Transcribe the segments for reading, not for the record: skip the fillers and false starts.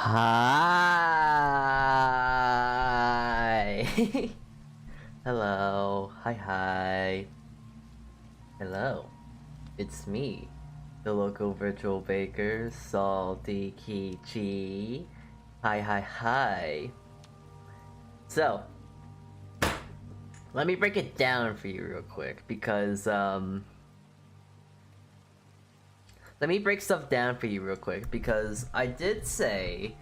Hi. Hello. Hi. Hello. It's me, the local virtual baker, Saltea Kichee. Hi. So, let me break it down for you real quick because let me break stuff down for you real quick because I did say,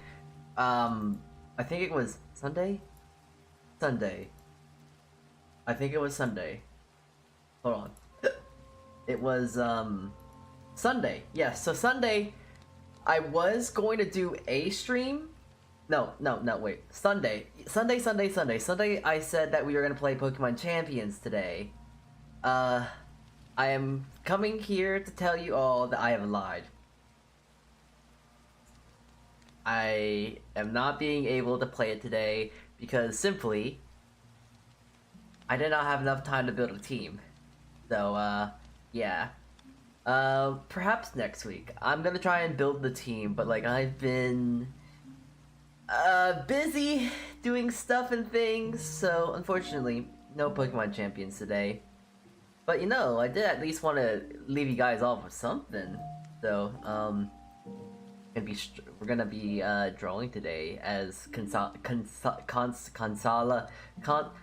I think it was Sunday? Sunday. I think it was Sunday. Hold on. It was, Sunday. Yes, so Sunday, I was going to do a stream. No, wait. Sunday, I said that we were going to play Pokemon Champions today. I am coming here to tell you all that I have lied. I am not being able to play it today because simply I did not have enough time to build a team. So, yeah. Perhaps next week. I'm gonna try and build the team, but like I've been busy doing stuff and things, so unfortunately, no Pokemon Champions today. But you know, I did at least want to leave you guys off with something. So, we're gonna be drawing today as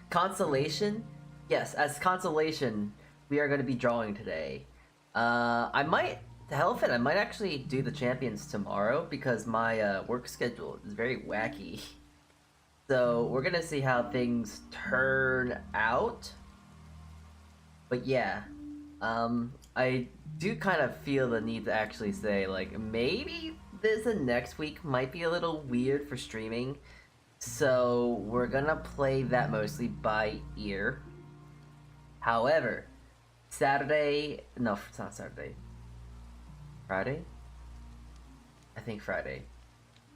consolation. Yes, as consolation, we are gonna be drawing today. I might, to hell with it, I might actually do the champions tomorrow because my work schedule is very wacky. So we're gonna see how things turn out. But yeah, I do kind of feel the need to actually say, like, maybe this and next week might be a little weird for streaming. So we're gonna play that mostly by ear. However, Saturday, no, it's not Saturday. Friday? I think Friday.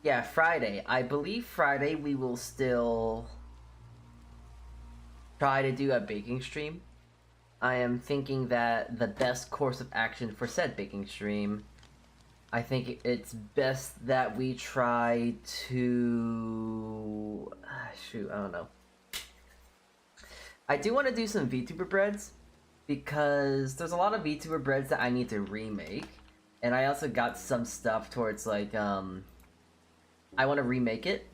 Yeah, Friday. I believe Friday we will still try to do a baking stream. I am thinking that the best course of action for said baking stream, I think it's best that we try to... shoot, I don't know. I do want to do some VTuber breads, because there's a lot of VTuber breads that I need to remake, and I also got some stuff towards, like, I want to remake it.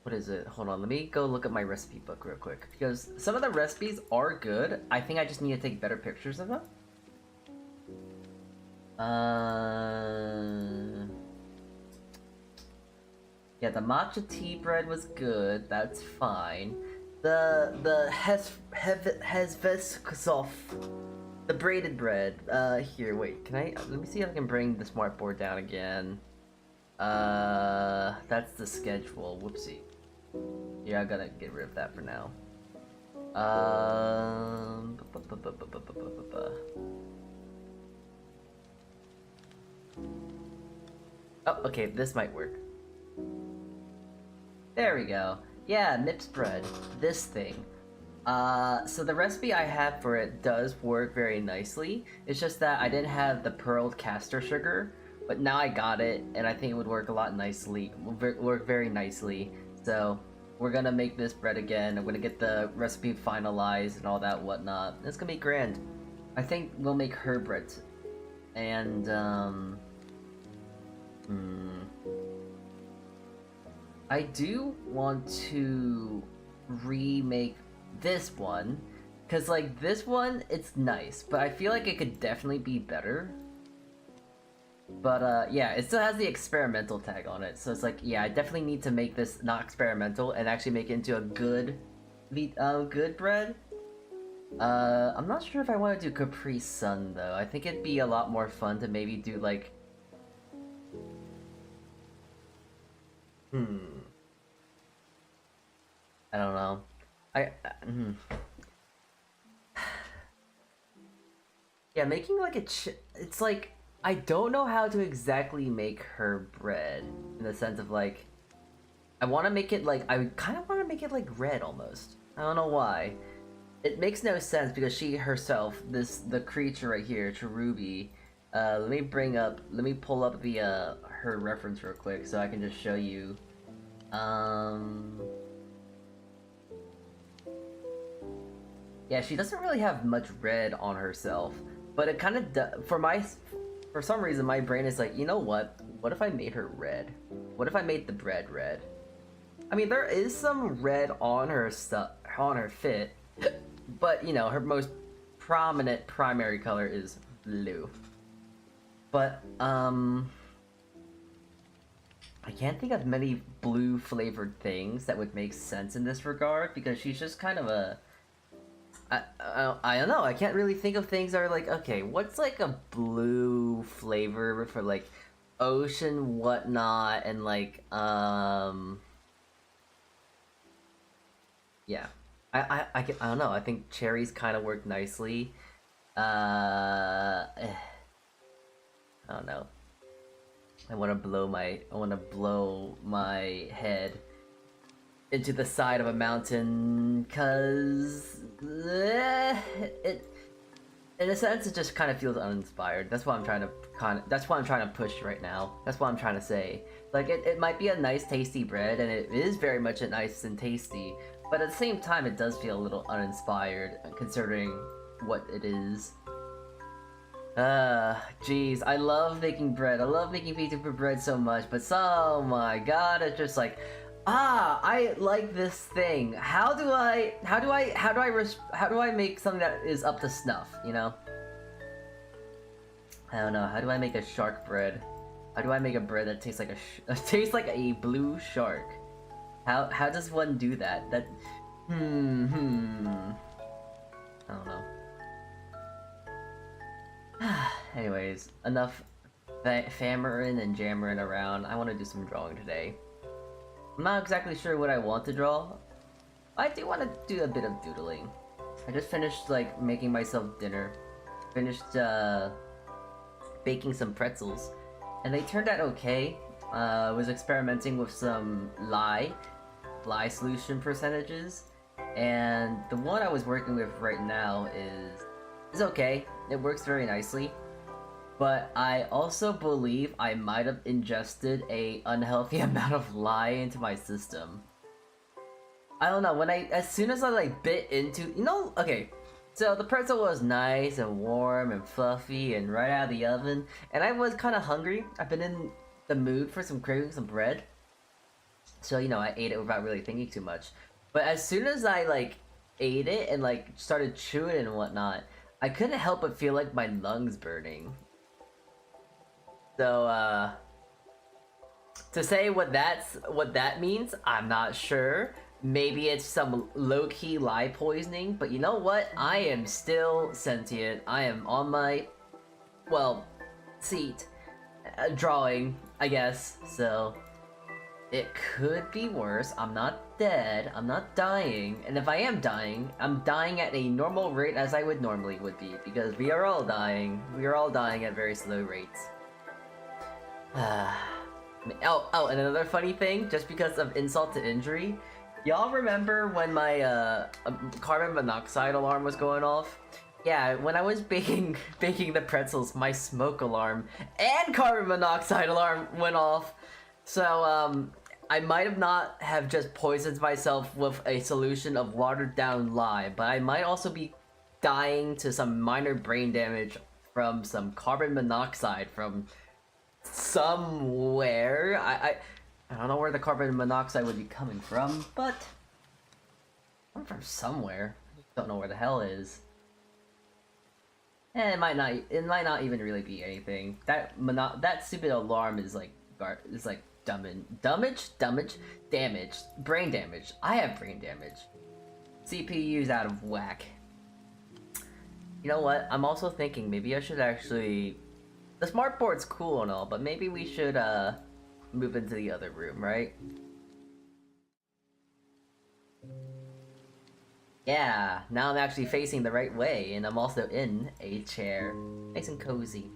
What is it? Hold on, let me go look at my recipe book real quick, because some of the recipes are good. I think I just need to take better pictures of them. Yeah, the matcha tea bread was good, that's fine. The Hezveskosov, the braided bread. Here, wait, can I? Let me see if I can bring the smartboard down again. That's the schedule. Whoopsie. Yeah, I gotta get rid of that for now. Oh, okay, this might work. There we go. Yeah, Mips bread. This thing. So the recipe I have for it does work very nicely. It's just that I didn't have the pearled castor sugar, but now I got it, and I think it would work a lot nicely. Work very nicely. So we're gonna make this bread again. I'm gonna get the recipe finalized and all that whatnot. It's gonna be grand. I think we'll make her bread, and I do want to remake this one, because like this one, it's nice, but I feel like it could definitely be better. But yeah, it still has the experimental tag on it, so it's like, yeah, I definitely need to make this not experimental and actually make it into a good bread. I'm not sure if I want to do Capri Sun though. I think it'd be a lot more fun to maybe do like I don't know. Yeah, making like it's like, I don't know how to exactly make her bread, in the sense of like, I want to make it like, I kind of want to make it like red almost. I don't know why. It makes no sense because she herself, the creature right here, Cherubi, let me pull up the, her reference real quick so I can just show you. Yeah, she doesn't really have much red on herself, but it kind of for some reason my brain is like, you know what? What if I made her red? What if I made the bread red? I mean, there is some red on her fit, but you know, her most prominent primary color is blue. But I can't think of many blue flavored things that would make sense in this regard because she's just kind of a I don't know. I can't really think of things that are like, okay, what's like a blue flavor for like ocean whatnot and like yeah. I don't know. I think cherries kind of work nicely. I don't know. I want to blow my head into the side of a mountain, cause it, in a sense, it just kind of feels uninspired. That's what I'm trying to push right now. That's what I'm trying to say. Like it might be a nice, tasty bread, and it is very much a nice and tasty. But at the same time, it does feel a little uninspired, considering what it is. Jeez, I love making bread. I love making pizza for bread so much, but oh my god, it's just like, I like this thing. How do I make something that is up to snuff, you know? I don't know. How do I make a shark bread? How do I make a bread that tastes like tastes like a blue shark? How does one do that? That I don't know. Anyways, enough fammering and jammering around. I want to do some drawing today. I'm not exactly sure what I want to draw. I do want to do a bit of doodling. I just finished like making myself dinner. Finished baking some pretzels, and they turned out okay. Was experimenting with some lye solution percentages, and the one I was working with right now is okay. It works very nicely, but I also believe I might have ingested a unhealthy amount of lye into my system. I don't know, as soon as I like bit into, you know, okay, so the pretzel was nice and warm and fluffy and right out of the oven, and I was kind of hungry. I've been in the mood for craving some bread, so you know, I ate it without really thinking too much. But as soon as I like ate it and like started chewing and whatnot, I couldn't help but feel like my lungs burning. So to say what that means, I'm not sure. Maybe it's some low-key lye poisoning, but you know what? I am still sentient. I am on my, well, seat, drawing, I guess. So it could be worse. I'm not dead. I'm not dying. And if I am dying, I'm dying at a normal rate as I would normally be, because we are all dying. We are all dying at very slow rates. Oh, and another funny thing, just because of insult to injury, y'all remember when my carbon monoxide alarm was going off? Yeah, when I was baking the pretzels, my smoke alarm and carbon monoxide alarm went off. So I might have not have just poisoned myself with a solution of watered down lye, but I might also be dying to some minor brain damage from some carbon monoxide from somewhere. I don't know where the carbon monoxide would be coming from, but I'm from somewhere. I just don't know where the hell it is. And it might not even really be anything. That stupid alarm is like damage, brain damage. I have brain damage. CPU's out of whack. You know what? I'm also thinking maybe I should actually. The smart board's cool and all, but maybe we should move into the other room, right? Yeah, now I'm actually facing the right way, and I'm also in a chair. Nice and cozy.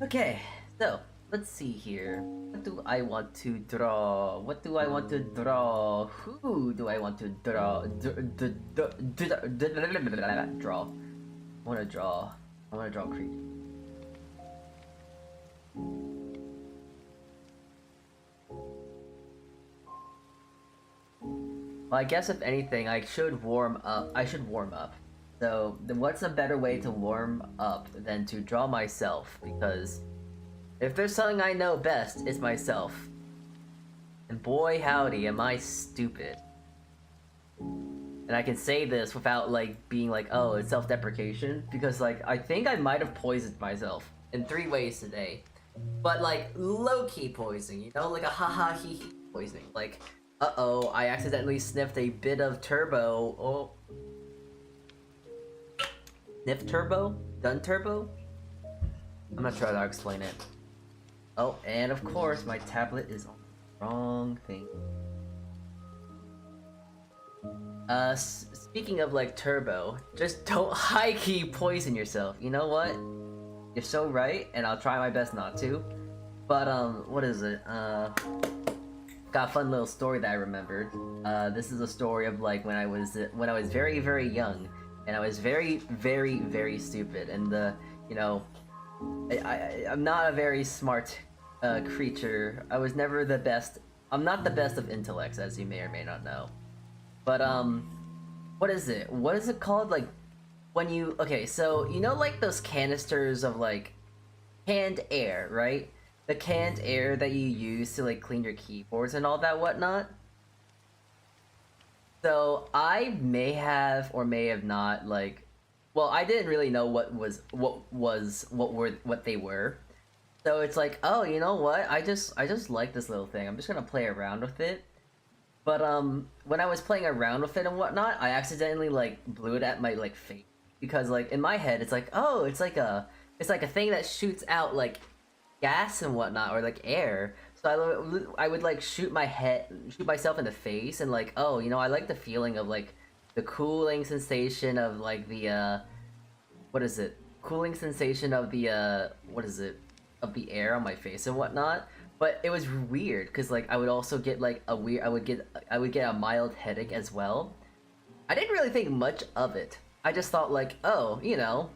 Okay, so, let's see here. What do I want to draw? What do I want to draw? Who do I want to draw? Draw. I want to draw creep. Well, I guess if anything, I should warm up. I should warm up. So, then what's a better way to warm up than to draw myself? Because if there's something I know best, it's myself. And boy howdy, am I stupid. And I can say this without, like, being like, oh, it's self-deprecation. Because, like, I think I might have poisoned myself in 3 ways today. But, like, low-key poisoning, you know? Like a ha-ha-hee-hee poisoning. Like, uh-oh, I accidentally sniffed a bit of turbo. Oh. Sniff turbo? Done turbo? I'm not sure how to explain it. Oh, and of course, my tablet is on the wrong thing. Speaking of, like, turbo, just don't high-key poison yourself. You know what? You're so right, and I'll try my best not to. But, what is it? Got a fun little story that I remembered. This is a story of, like, when I was very, very young, and I was very, very, very stupid, and, you know, I'm not a very smart, creature. I was never the best. I'm not the best of intellects, as you may or may not know. But, what is it? What is it called? Like, when you... Okay, so, you know, like, those canisters of, like, canned air, right? The canned air that you use to, like, clean your keyboards and all that whatnot? So, I may have, or may have not, like... Well, I didn't really know what they were. So, it's like, oh, you know what? I just like this little thing. I'm just gonna play around with it. But, when I was playing around with it and whatnot, I accidentally, like, blew it at my, like, face. Because, like, in my head, it's like, oh, it's like a thing that shoots out, like, gas and whatnot, or, like, air. So I would, like, shoot myself in the face, and, like, oh, you know, I like the feeling of, like, the cooling sensation of, like, the, what is it? Cooling sensation of the, what is it? Of the air on my face and whatnot. But it was weird, because, like, I would also get, like, I would get a mild headache as well. I didn't really think much of it. I just thought, like, oh, you know,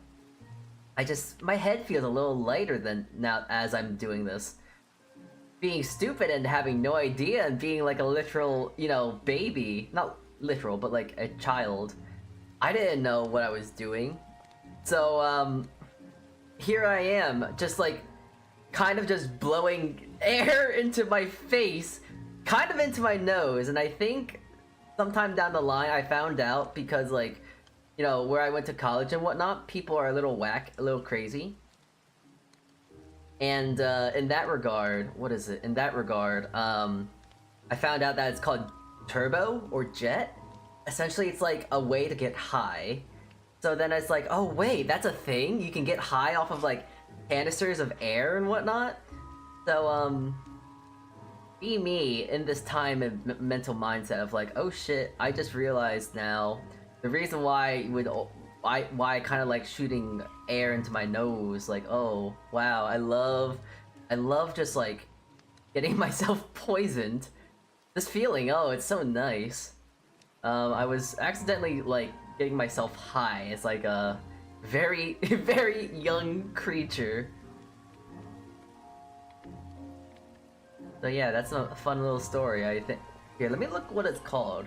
my head feels a little lighter than now as I'm doing this. Being stupid and having no idea and being, like, a literal, you know, baby. Not literal, but, like, a child. I didn't know what I was doing. So, here I am, just, like, kind of just blowing air into my face, kind of into my nose, and I think sometime down the line I found out, because, like, you know, where I went to college and whatnot, people are a little whack, a little crazy. And in that regard, what is it? In that regard, I found out that it's called turbo or jet. Essentially, it's like a way to get high. So then it's like, oh wait, that's a thing? You can get high off of, like, canisters of air and whatnot? So, be me in this time and mental mindset of, like, oh shit, I just realized now the reason why I kind of like shooting air into my nose, like, oh wow, I love just, like, getting myself poisoned. This feeling, oh, it's so nice. I was accidentally, like, getting myself high. It's like a very, very young creature. So yeah, that's a fun little story, I think. Here, let me look what it's called.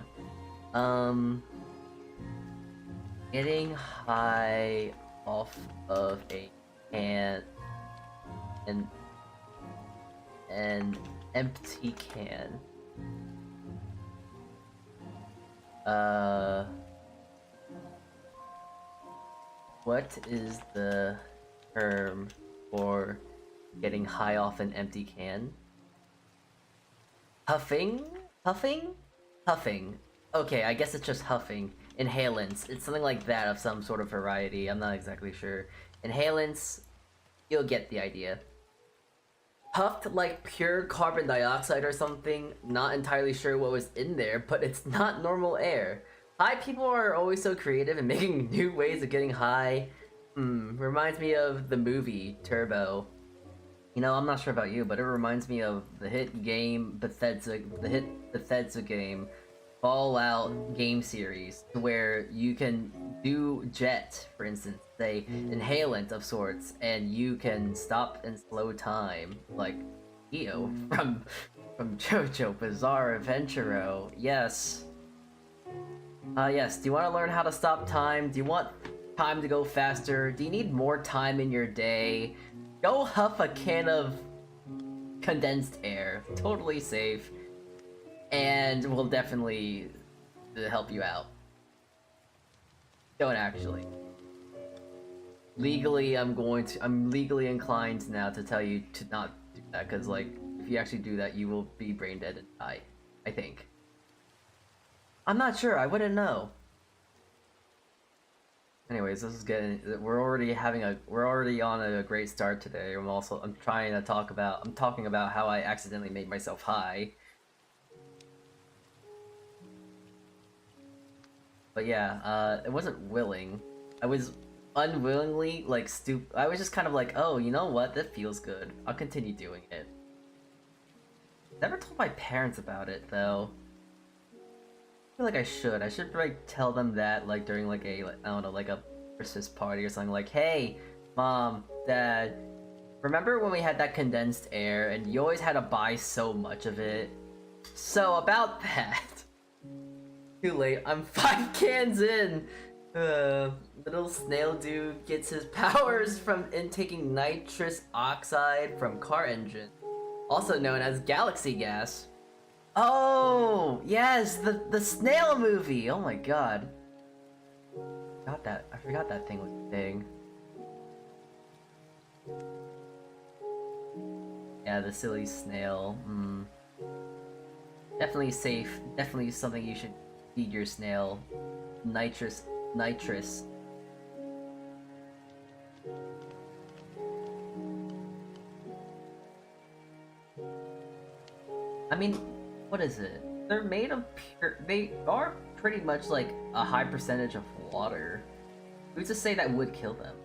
Getting high off of a can, an empty can. What is the term for getting high off an empty can? Huffing? Huffing? Huffing. Okay, I guess it's just huffing. Inhalants. It's something like that of some sort of variety. I'm not exactly sure. Inhalants, you'll get the idea. Puffed like pure carbon dioxide or something. Not entirely sure what was in there, but it's not normal air. High people are always so creative in making new ways of getting high. Reminds me of the movie Turbo. You know, I'm not sure about you, but it reminds me of the hit Bethesda game, Fallout game series, where you can do jet, for instance, say inhalant of sorts, and you can stop and slow time, like Eo from JoJo Bizarre Adventuro. Yes, Yes, do you want to learn how to stop time? Do you want time to go faster? Do you need more time in your day? Go huff a can of condensed air. Totally safe. And will definitely help you out. Don't actually. Legally, I'm legally inclined now to tell you to not do that, because, like, if you actually do that, you will be brain dead and die. I think. I'm not sure, I wouldn't know. Anyways, this is getting, we're already on a great start today. I'm talking about how I accidentally made myself high. But yeah, it wasn't willing. I was unwillingly, like, I was just kind of like, oh, you know what? That feels good. I'll continue doing it. Never told my parents about it, though. I feel like I should. I should, like, tell them that, like, during, like, I don't know, like, a Christmas party or something. Like, hey, Mom, Dad, remember when we had that condensed air, and you always had to buy so much of it? So, about that... Too late. I'm 5 cans in! Little snail dude gets his powers from intaking nitrous oxide from car engine, also known as galaxy gas. Oh, yes, the snail movie. Oh my god. I forgot that thing was a thing. Yeah, the silly snail. Definitely safe. Definitely something you should feed your snail. Nitrous. I mean, what is it? They're made of pure... They are pretty much like a high percentage of water. Who's to say that would kill them?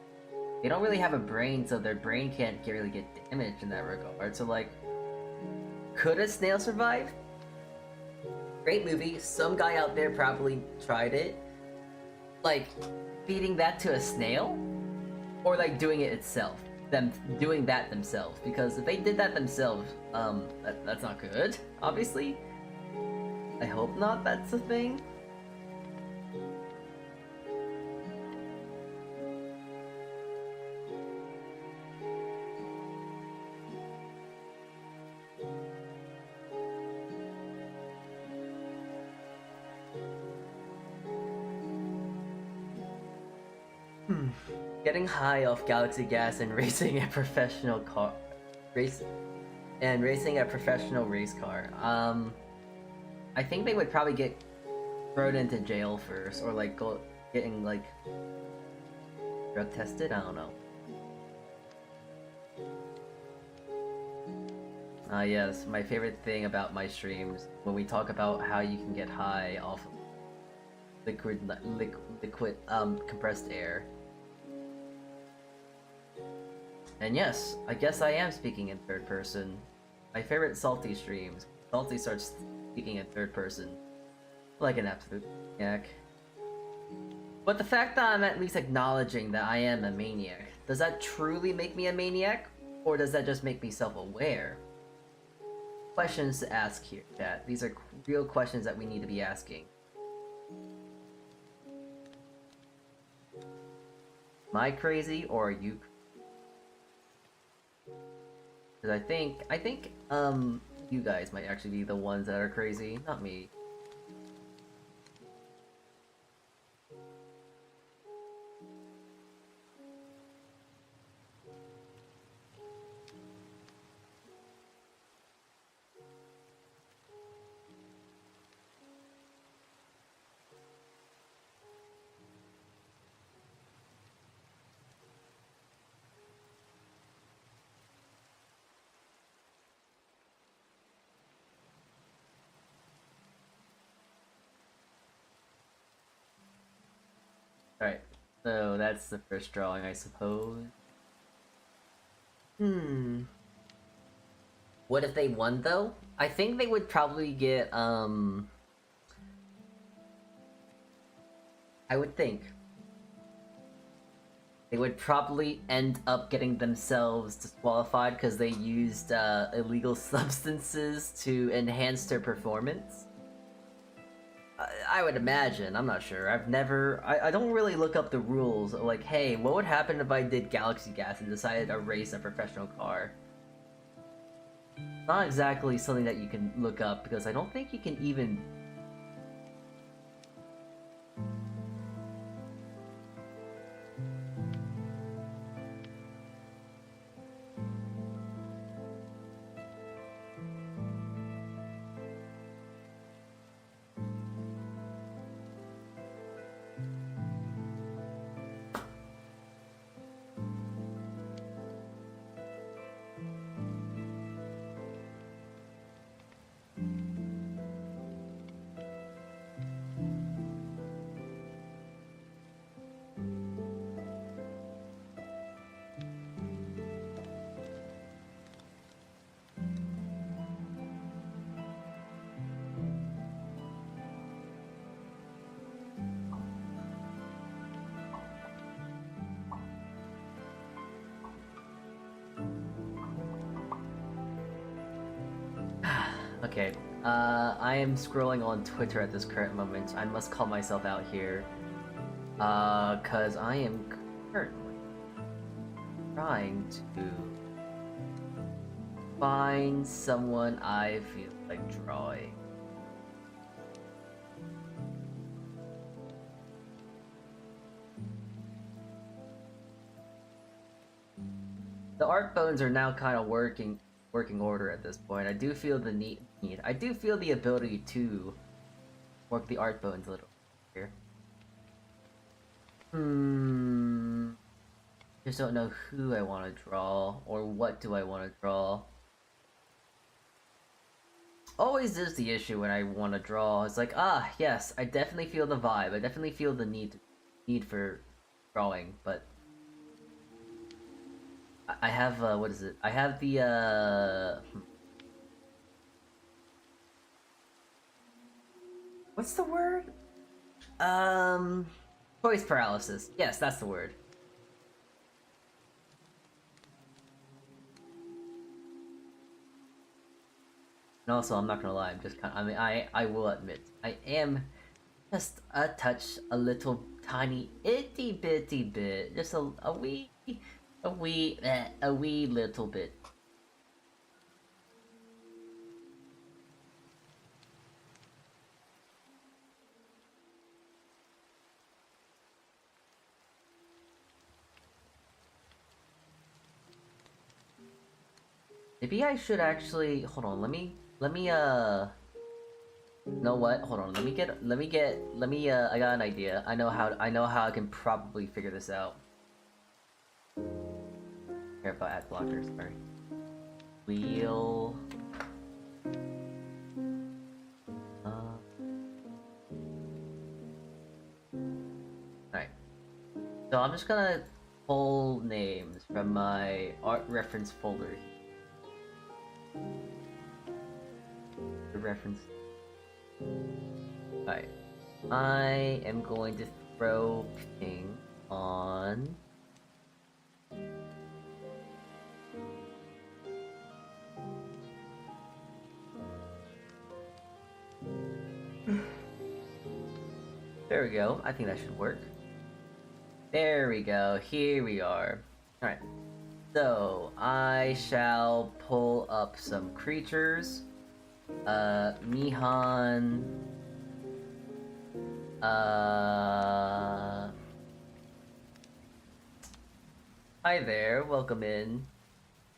They don't really have a brain, so their brain can't really get damaged in that regard. So, like, could a snail survive? Great movie. Some guy out there probably tried it. Like, feeding that to a snail? Or, like, doing it itself. Them doing that themselves. Because if they did that themselves, that's not good, obviously. I hope not, that's a thing. Getting high off galaxy gas and racing a professional race car. I think they would probably get thrown into jail first, or like getting like drug tested. I don't know. Yes, my favorite thing about my streams when we talk about how you can get high off of liquid compressed air. And yes, I guess I am speaking in third person. My favorite Salty streams. Salty starts speaking in third person. Like an absolute maniac. But the fact that I'm at least acknowledging that I am a maniac, does that truly make me a maniac? Or does that just make me self-aware? Questions to ask here, chat. These are real questions that we need to be asking. Am I crazy or are you crazy? Because I think, you guys might actually be the ones that are crazy, not me. Alright, so that's the first drawing, I suppose. What if they won, though? I think they would probably get, I would think. They would probably end up getting themselves disqualified because they used, illegal substances to enhance their performance. I would imagine. I'm not sure. I've never. I don't really look up the rules. Like, hey, what would happen if I did Galaxy Gas and decided to race a professional car? Not exactly something that you can look up because I don't think you can even. Okay, I am scrolling on Twitter at this current moment. I must call myself out here. Cause I am currently trying to find someone I feel like drawing. The art bones are now kind of working order at this point. I do feel the need. I do feel the ability to work the art bones a little here. Just don't know who I want to draw or what do I want to draw. Always is the issue when I want to draw. It's like, ah, yes, I definitely feel the vibe. I definitely feel the need for drawing, but I have what is it? I have the what's the word? Choice paralysis. Yes, that's the word. And also, I'm not gonna lie, I'm just kind of, I mean, I will admit, I am just a touch, a little tiny, itty bitty bit, just a wee little bit. Maybe I should actually, hold on, let me, you know what? Hold on. I got an idea. I know how I can probably figure this out. Care about ad blockers, sorry. Wheel. Alright. So I'm just gonna pull names from my art reference folder. The reference. Alright. I am going to throw ping on there we go. I think that should work. There we go. Here we are. Alright. So, I shall pull up some creatures. Mihan. Hi there. Welcome in.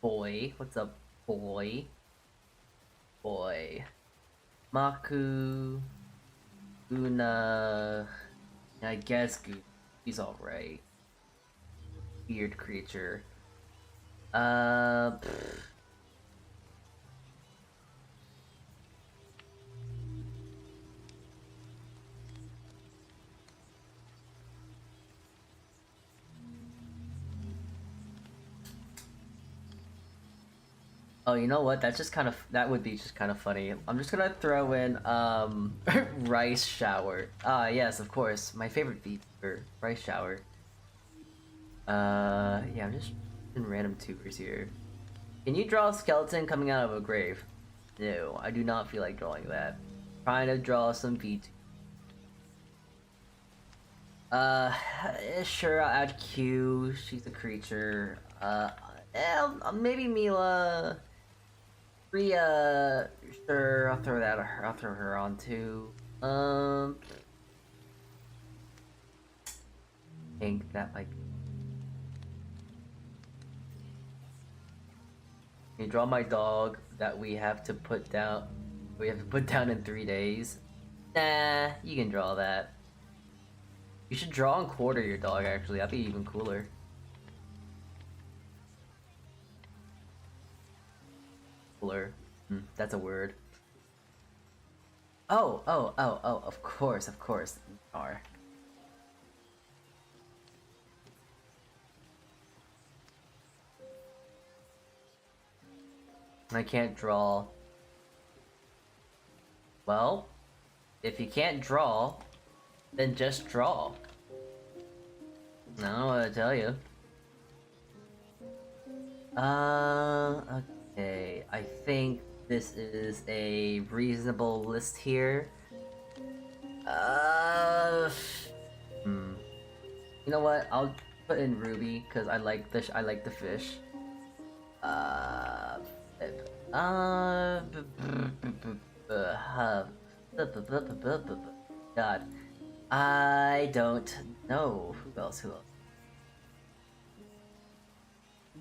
Boy. What's up, boy? Boy. Maku. Una. I guess he's alright. Weird creature. Oh, you know what? That would be just kind of funny. I'm just gonna throw in, Rice Shower. Ah, yes, of course. My favorite feature, Rice Shower. Yeah, I'm just in random tubers here. Can you draw a skeleton coming out of a grave? No, I do not feel like drawing that. Trying to draw some feet. Uh, sure, I'll add Q. She's a creature. Maybe Mila. Rhea, sure, I'll throw that. I'll throw her on too. I think that might be. You draw my dog that we have to put down. We have to put down in 3 days. Nah, you can draw that. You should draw and quarter your dog. Actually, that'd be even cooler. Cooler. That's a word. Oh, of course, of course. R. I can't draw. Well, if you can't draw, then just draw. I don't know what to tell you. Okay. I think this is a reasonable list here. You know what? I'll put in Ruby because I like the fish. God, I don't know who else.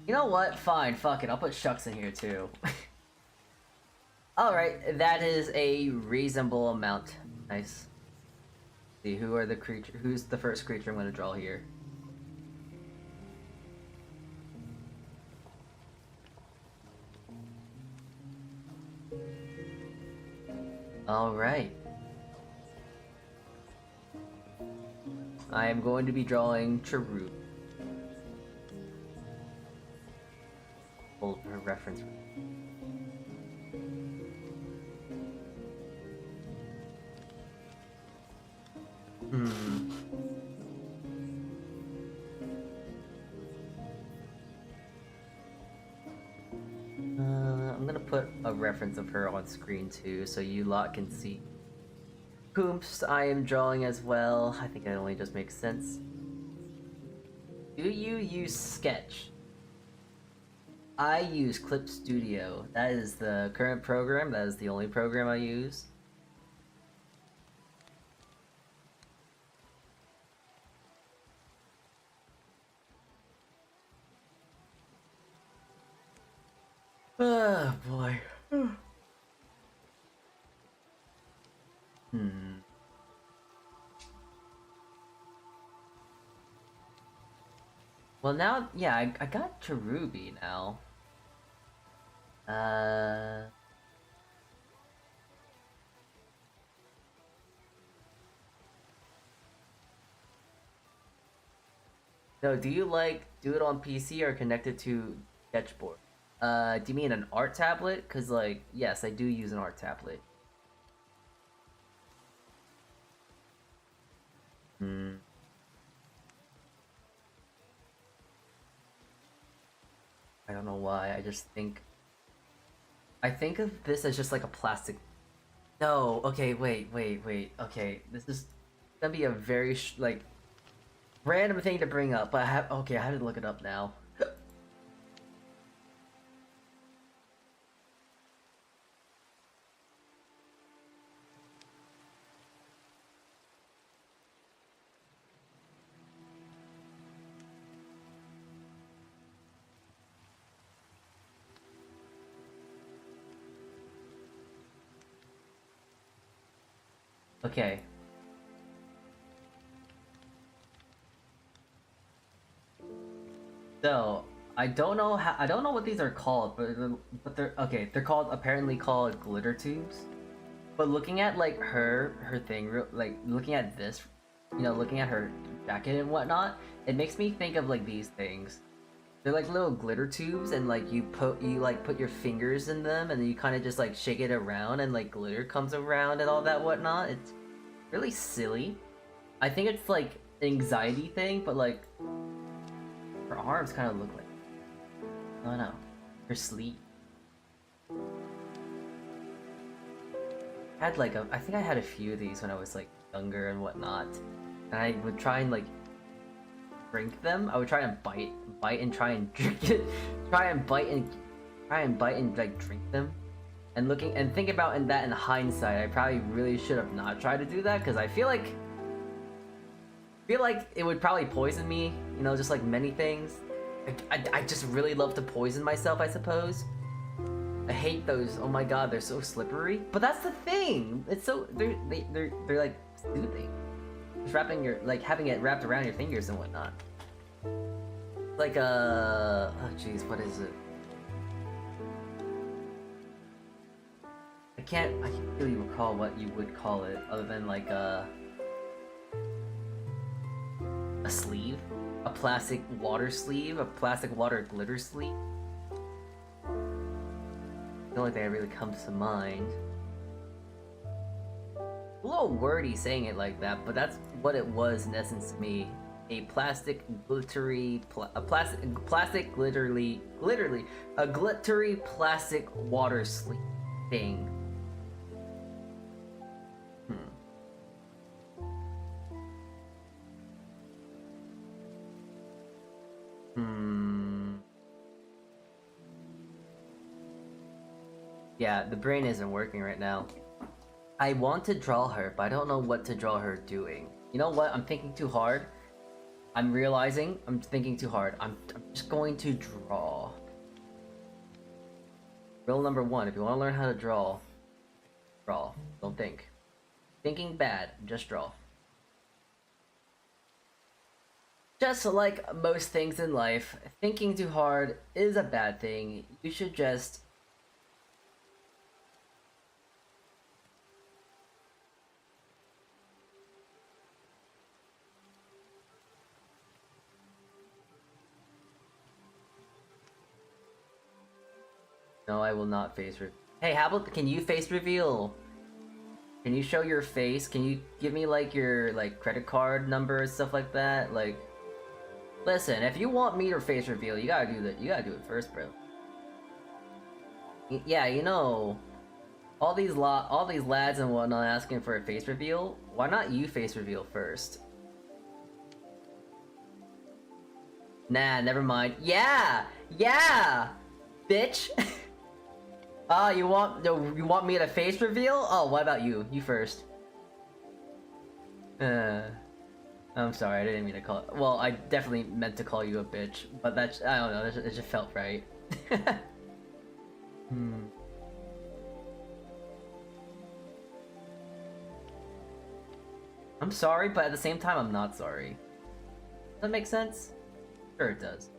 You know what? Fine, fuck it. I'll put Shucks in here too. Alright, that is a reasonable amount. Nice. See, who's the first creature I'm gonna draw here? Alright. I am going to be drawing Cheru. Hold her reference. I'm gonna put a reference of her on screen too, so you lot can see whomst I am drawing as well. I think that only just makes sense. Do you use Sketch? I use Clip Studio. That is the current program. That is the only program I use. Oh boy. Well now, yeah, I got Cherubi now. No, do you do it on PC or connected to Sketchboard? Do you mean an art tablet? Cause yes, I do use an art tablet. I don't know why. I think of this as just like a plastic. No. Okay. Wait. Okay. This is gonna be a very random thing to bring up, but okay. I have to look it up now. Okay. So I don't know what these are called, but they're okay. They're apparently called glitter tubes. But looking at her thing, looking at this, looking at her jacket and whatnot, it makes me think of these things. They're like little glitter tubes, and you put your fingers in them, and then you kind of just shake it around, and glitter comes around and all that whatnot. It's really silly. I think it's an anxiety thing, but her arms kind of look like. Oh no, her sleeve. I think I had a few of these when I was younger and whatnot. and I would try and like drink them. I would try and bite and try and drink it, try and bite and like drink them. And think about that in hindsight, I probably really should have not tried to do that because I feel like it would probably poison me. You know, just like many things. I just really love to poison myself, I suppose. I hate those. Oh my god, they're so slippery. But that's the thing. It's so they're like soothing. Just having it wrapped around your fingers and whatnot. Like oh jeez, what is it? I can't really recall what you would call it other than like a sleeve, a plastic water sleeve, a plastic water glitter sleeve. The only thing that really comes to mind. A little wordy saying it like that, but that's what it was in essence to me. A plastic glittery, a glittery plastic water sleeve thing. Yeah, the brain isn't working right now. I want to draw her, but I don't know what to draw her doing. You know what? I'm thinking too hard. I'm realizing I'm thinking too hard. I'm just going to draw. Rule number 1, if you want to learn how to draw, draw. Don't think. Thinking bad, just draw. Just like most things in life, thinking too hard is a bad thing. You should just... No, I will not face reveal. Hey, how about, can you face reveal? Can you show your face? Can you give me like your credit card number and stuff like that? Like, listen, if you want me to face reveal, you gotta do that. You gotta do it first, bro. Yeah, you know, all these lads and whatnot asking for a face reveal. Why not you face reveal first? Nah, never mind. Yeah, bitch. Oh, you want me to face reveal? Oh, what about you? You first. I'm sorry, I didn't mean to call. Well, I definitely meant to call you a bitch, but that's, I don't know. It just felt right. I'm sorry, but at the same time, I'm not sorry. Does that make sense? Sure, it does.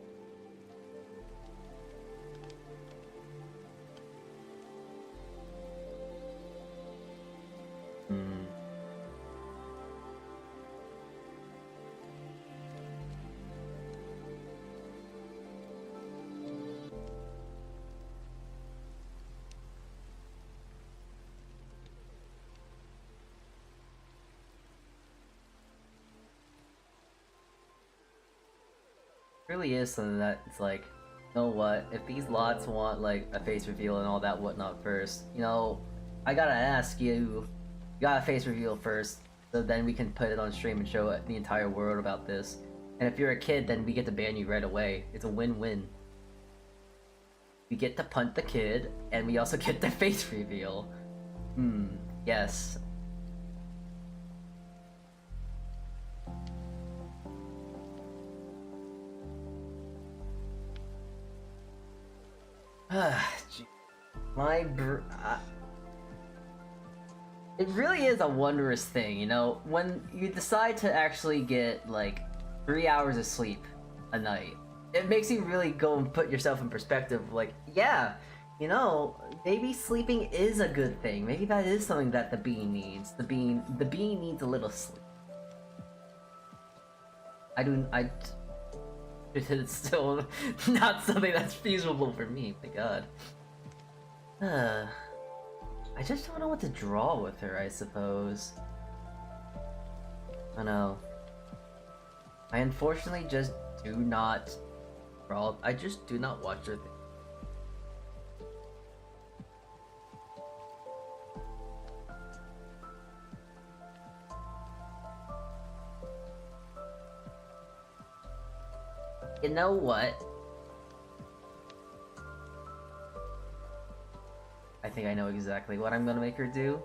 Really is something that it's like, you know what, if these lots want like a face reveal and all that whatnot first, you know, I gotta ask you, you gotta face reveal first, so then we can put it on stream and show the entire world about this. And if you're a kid, then we get to ban you right away. It's a win-win. We get to punt the kid, and we also get the face reveal. Yes. It really is a wondrous thing, you know, when you decide to actually get like 3 hours of sleep a night. It makes you really go and put yourself in perspective, like, yeah, you know, maybe sleeping is a good thing. Maybe that is something that the bean needs. The bean needs a little sleep. It's still not something that's feasible for me, my god. I just don't know what to draw with her, I suppose. I know. I unfortunately just do not draw. I just do not watch her. You know what? I think I know exactly what I'm gonna make her do.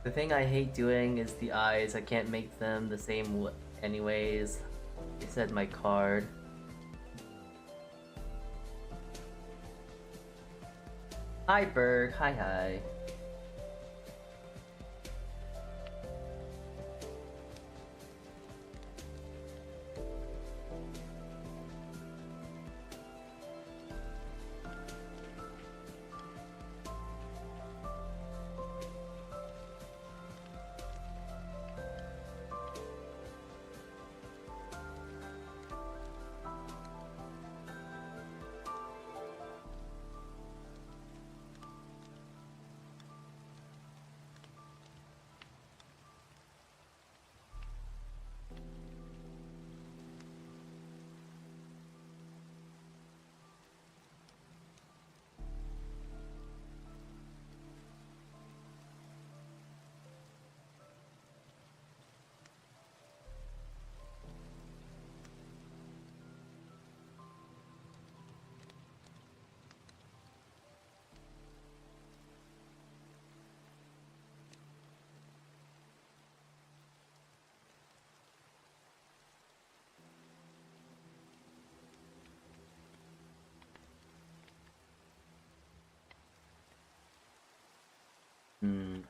The thing I hate doing is the eyes. I can't make them the same anyways. I said my card. Hi Berg, hi.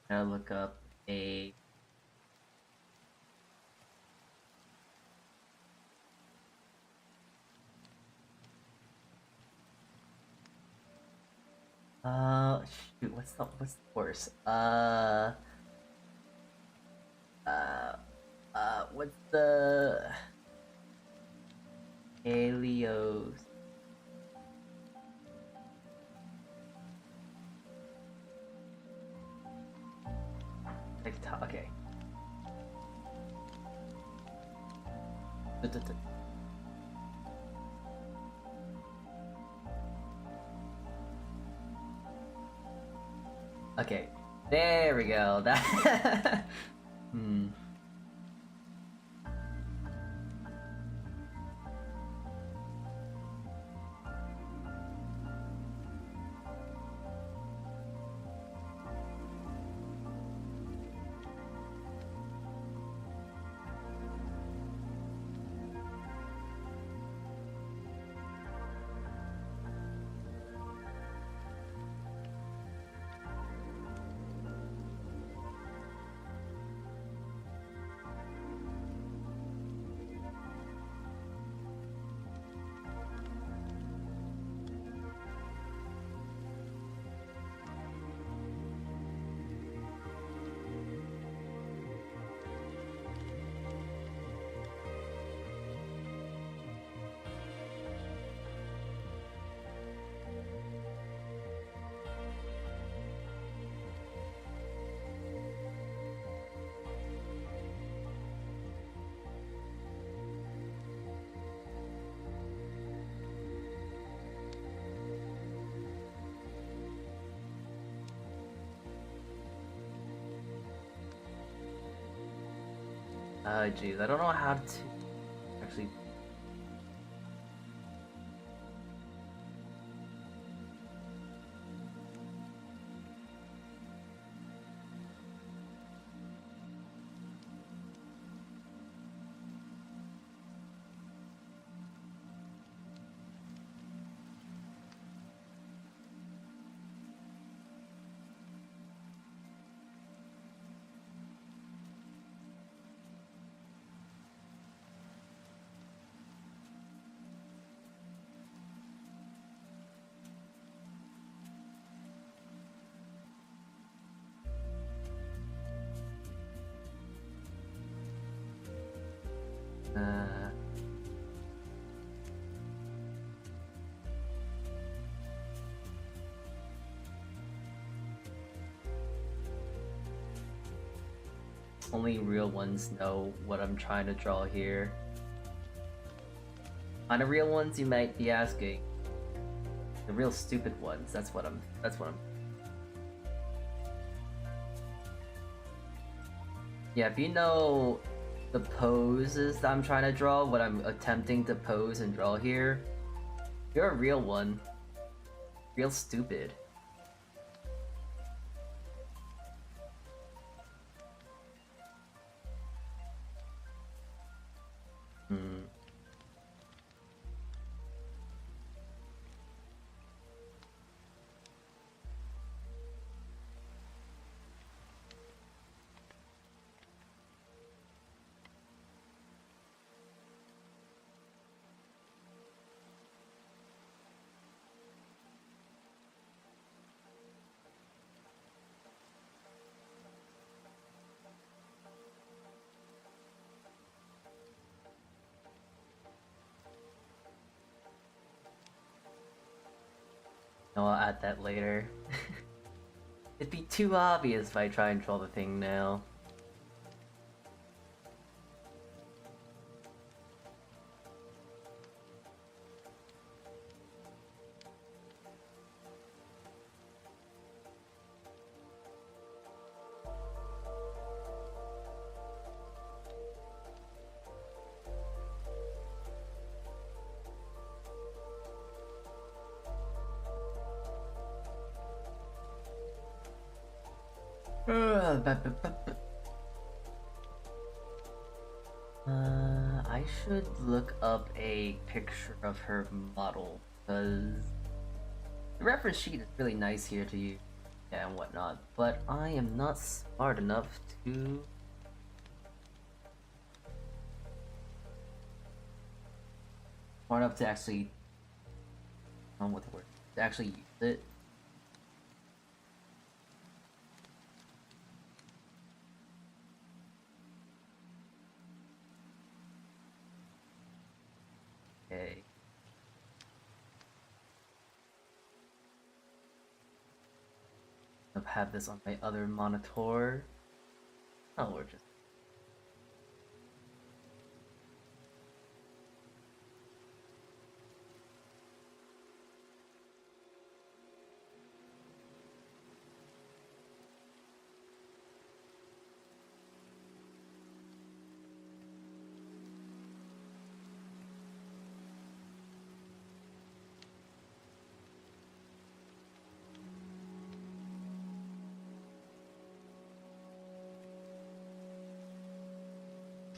I'll look up a... shoot, what's the horse? What's the... Helios... Okay. Okay, there we go. That. Jeez, I don't know how to actually... only real ones know what I'm trying to draw here. On the real ones, you might be asking. The real stupid ones. That's what I'm. Yeah, if you know the poses that I'm trying to draw, what I'm attempting to pose and draw here, you're a real one. Real stupid. Hmm. No, I'll add that later. It'd be too obvious if I try and draw the thing now. I should look up a picture of her model, because the reference sheet is really nice here to use and whatnot, but I am not smart enough to... actually... I don't know what the word... to actually use it. Okay. I'll have this on my other monitor. Oh, we're just...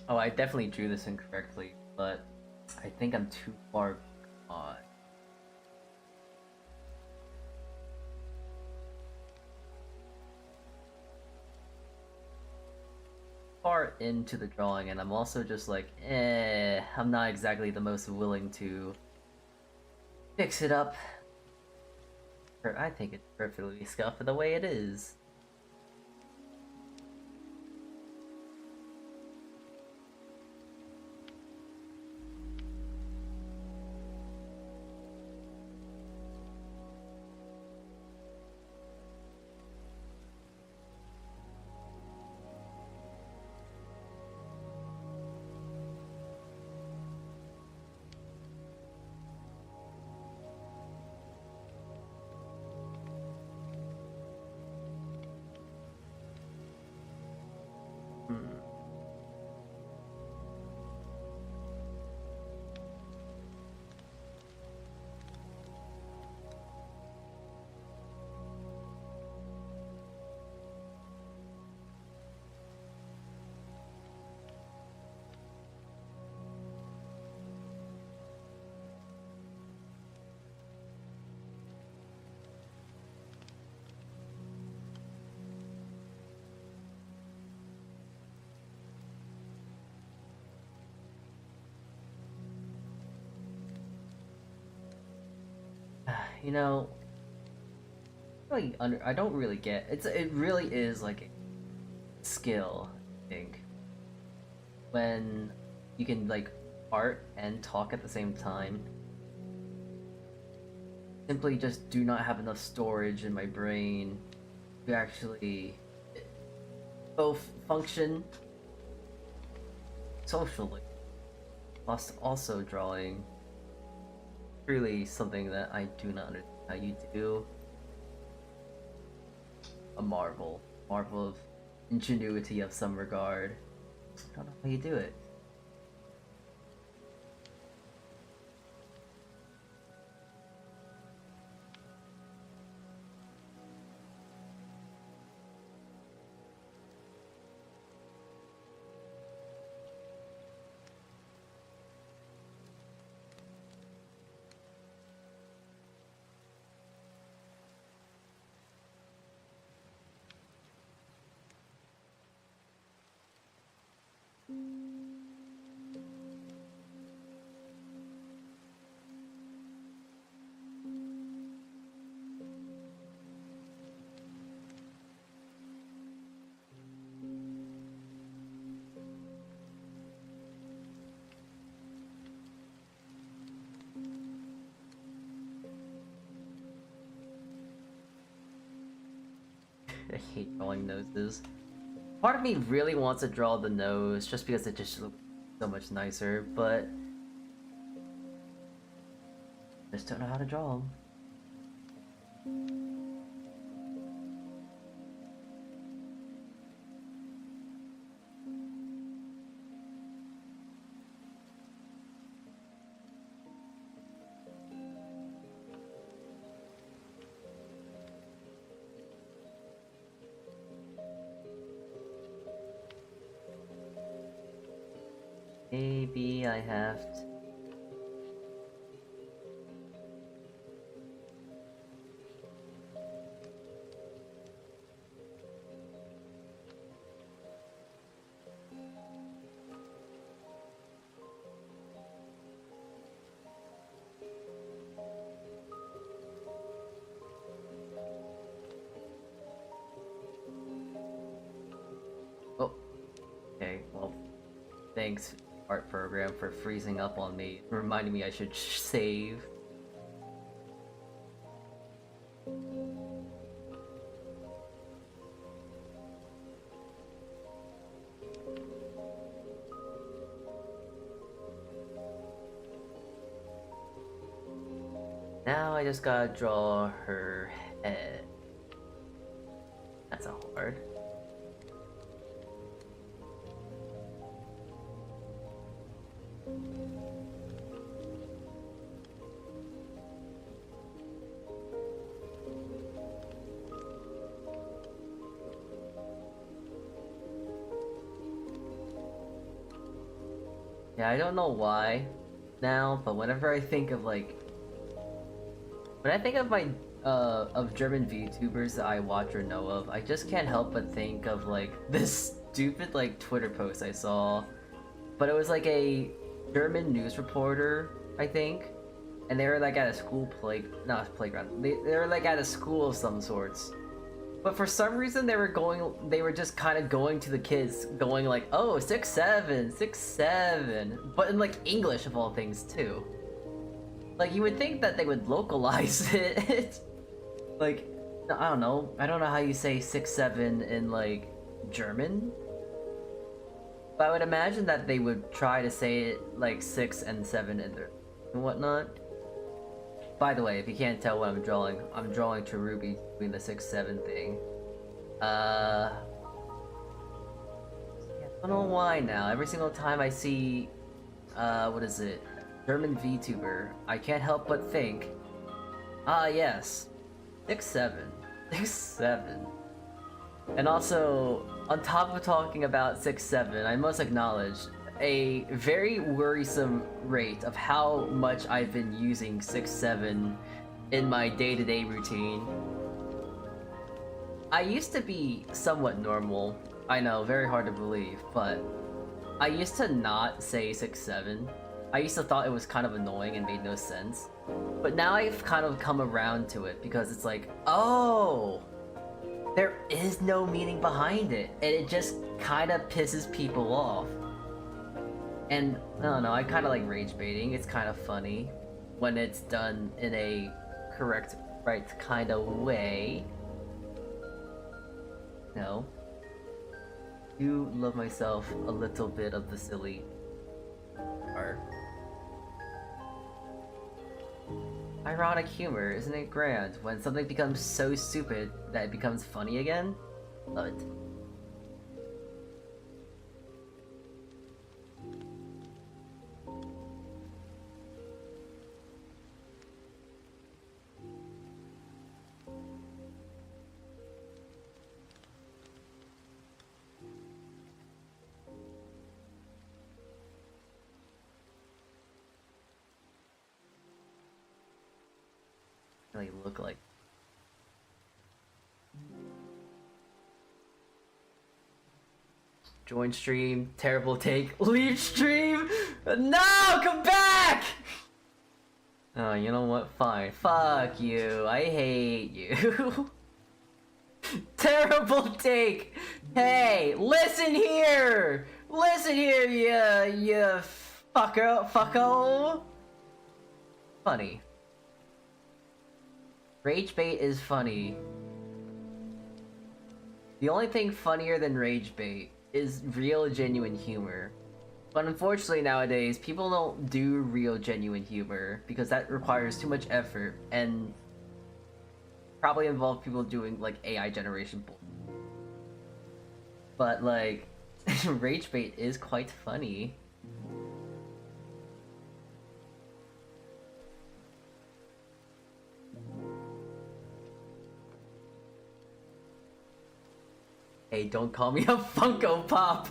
Oh, I definitely drew this incorrectly, but I think I'm too far gone. Far into the drawing, and I'm also just like, I'm not exactly the most willing to fix it up. I think it's perfectly scuffed the way it is. Hmm. You know, I don't really get it really is like a skill, I think. When you can like art and talk at the same time. Simply just do not have enough storage in my brain to actually both function socially, whilst also drawing. Really something that I do not understand how you do. A marvel of ingenuity of some regard. I don't know how you do it. I hate drawing noses. Part of me really wants to draw the nose just because it just looks so much nicer, but I just don't know how to draw them. Maybe I have to... Oh, okay, well, thanks, art program, for freezing up on me, reminding me I should save. Now I just gotta draw her head. That's not hard. Yeah, I don't know why now, but whenever I think of like... When I think of my, of German VTubers that I watch or know of, I just can't help but think of like this stupid like Twitter post I saw. But it was like a German news reporter, I think. And they were like at a school not a playground. They were like at a school of some sorts. But for some reason they were just kind of going to the kids, going like, oh, 6'7", 6'7", but in like English of all things too. Like you would think that they would localize it. Like, I don't know how you say 6'7" in like German. But I would imagine that they would try to say it like 6 and 7 in there and whatnot. By the way, if you can't tell what I'm drawing Cherubi doing the 6'7" thing. I don't know why now. Every single time I see, what is it? German VTuber, I can't help but think, yes, 6'7", 6'7". And also, on top of talking about 6'7", I must acknowledge a very worrisome rate of how much I've been using 6'7" in my day-to-day routine. I used to be somewhat normal. I know, very hard to believe, but I used to not say 6'7". I used to thought it was kind of annoying and made no sense. But now I've kind of come around to it because it's like, oh, there is no meaning behind it, and it just kind of pisses people off. And I don't know, I kind of like rage baiting. It's kind of funny when it's done in a correct, right kind of way. No. do love myself a little bit of the silly art. Ironic humor, isn't it grand? When something becomes so stupid that it becomes funny again? Love it. Really look like. Join stream, terrible take, leave stream! No, come back! Oh, you know what? Fine. Fuck you. I hate you. Terrible take! Hey, listen here! Listen here, you fucko! Funny. Rage bait is funny. The only thing funnier than rage bait is real genuine humor. But unfortunately nowadays, people don't do real genuine humor because that requires too much effort and probably involve people doing like AI generation bull. But like, rage bait is quite funny. Hey, don't call me a Funko Pop!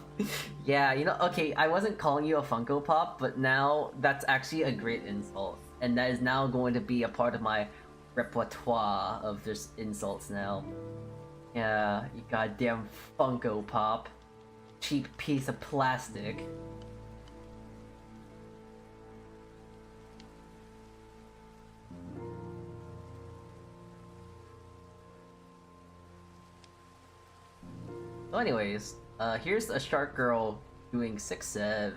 Yeah, you know, okay, I wasn't calling you a Funko Pop, but now that's actually a great insult. And that is now going to be a part of my repertoire of just insults now. Yeah, you goddamn Funko Pop. Cheap piece of plastic. So anyways, here's a shark girl doing 6-7.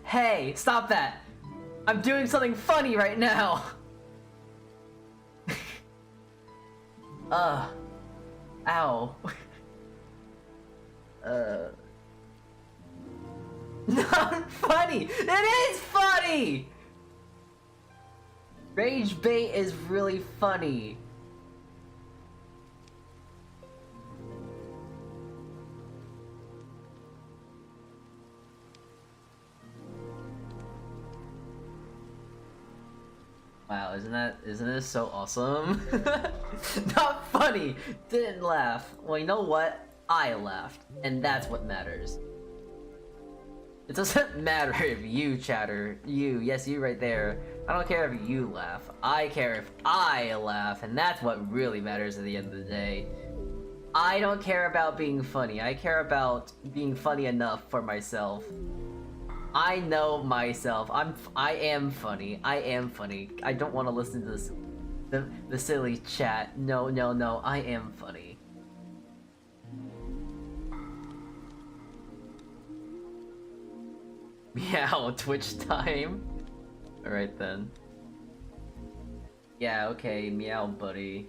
Hey, stop that! I'm doing something funny right now! Ow. Not funny! It is funny! Rage bait is really funny. Wow, isn't this so awesome? Not funny! Didn't laugh. Well, you know what? I laughed. And that's what matters. It doesn't matter if you chatter. Yes, you right there. I don't care if you laugh. I care if I laugh, and that's what really matters at the end of the day. I don't care about being funny. I care about being funny enough for myself. I know myself. I am funny. I am funny. I don't want to listen to this, the silly chat. No. I am funny. Meow. Twitch time. All right then. Yeah. Okay. Meow, buddy.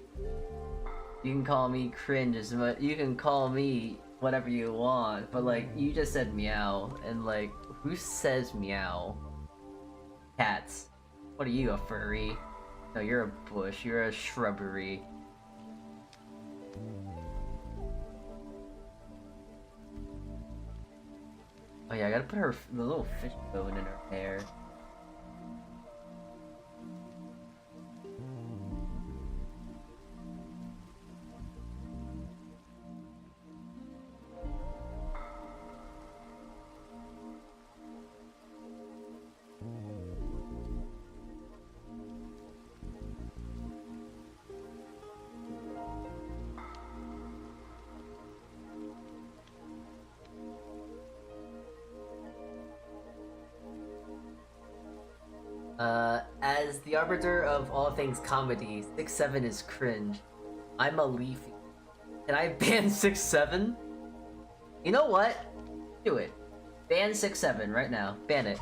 You can call me cringe as much. You can call me whatever you want. But like, you just said meow, and like. Who says meow? Cats. What are you, a furry? No, you're a bush. You're a shrubbery. Oh yeah, I gotta put the little fish bone in her hair. As the arbiter of all things comedy, 6-7 is cringe. I'm a leafy. Can I ban 6-7? You know what? Do it. Ban 6-7 right now. Ban it.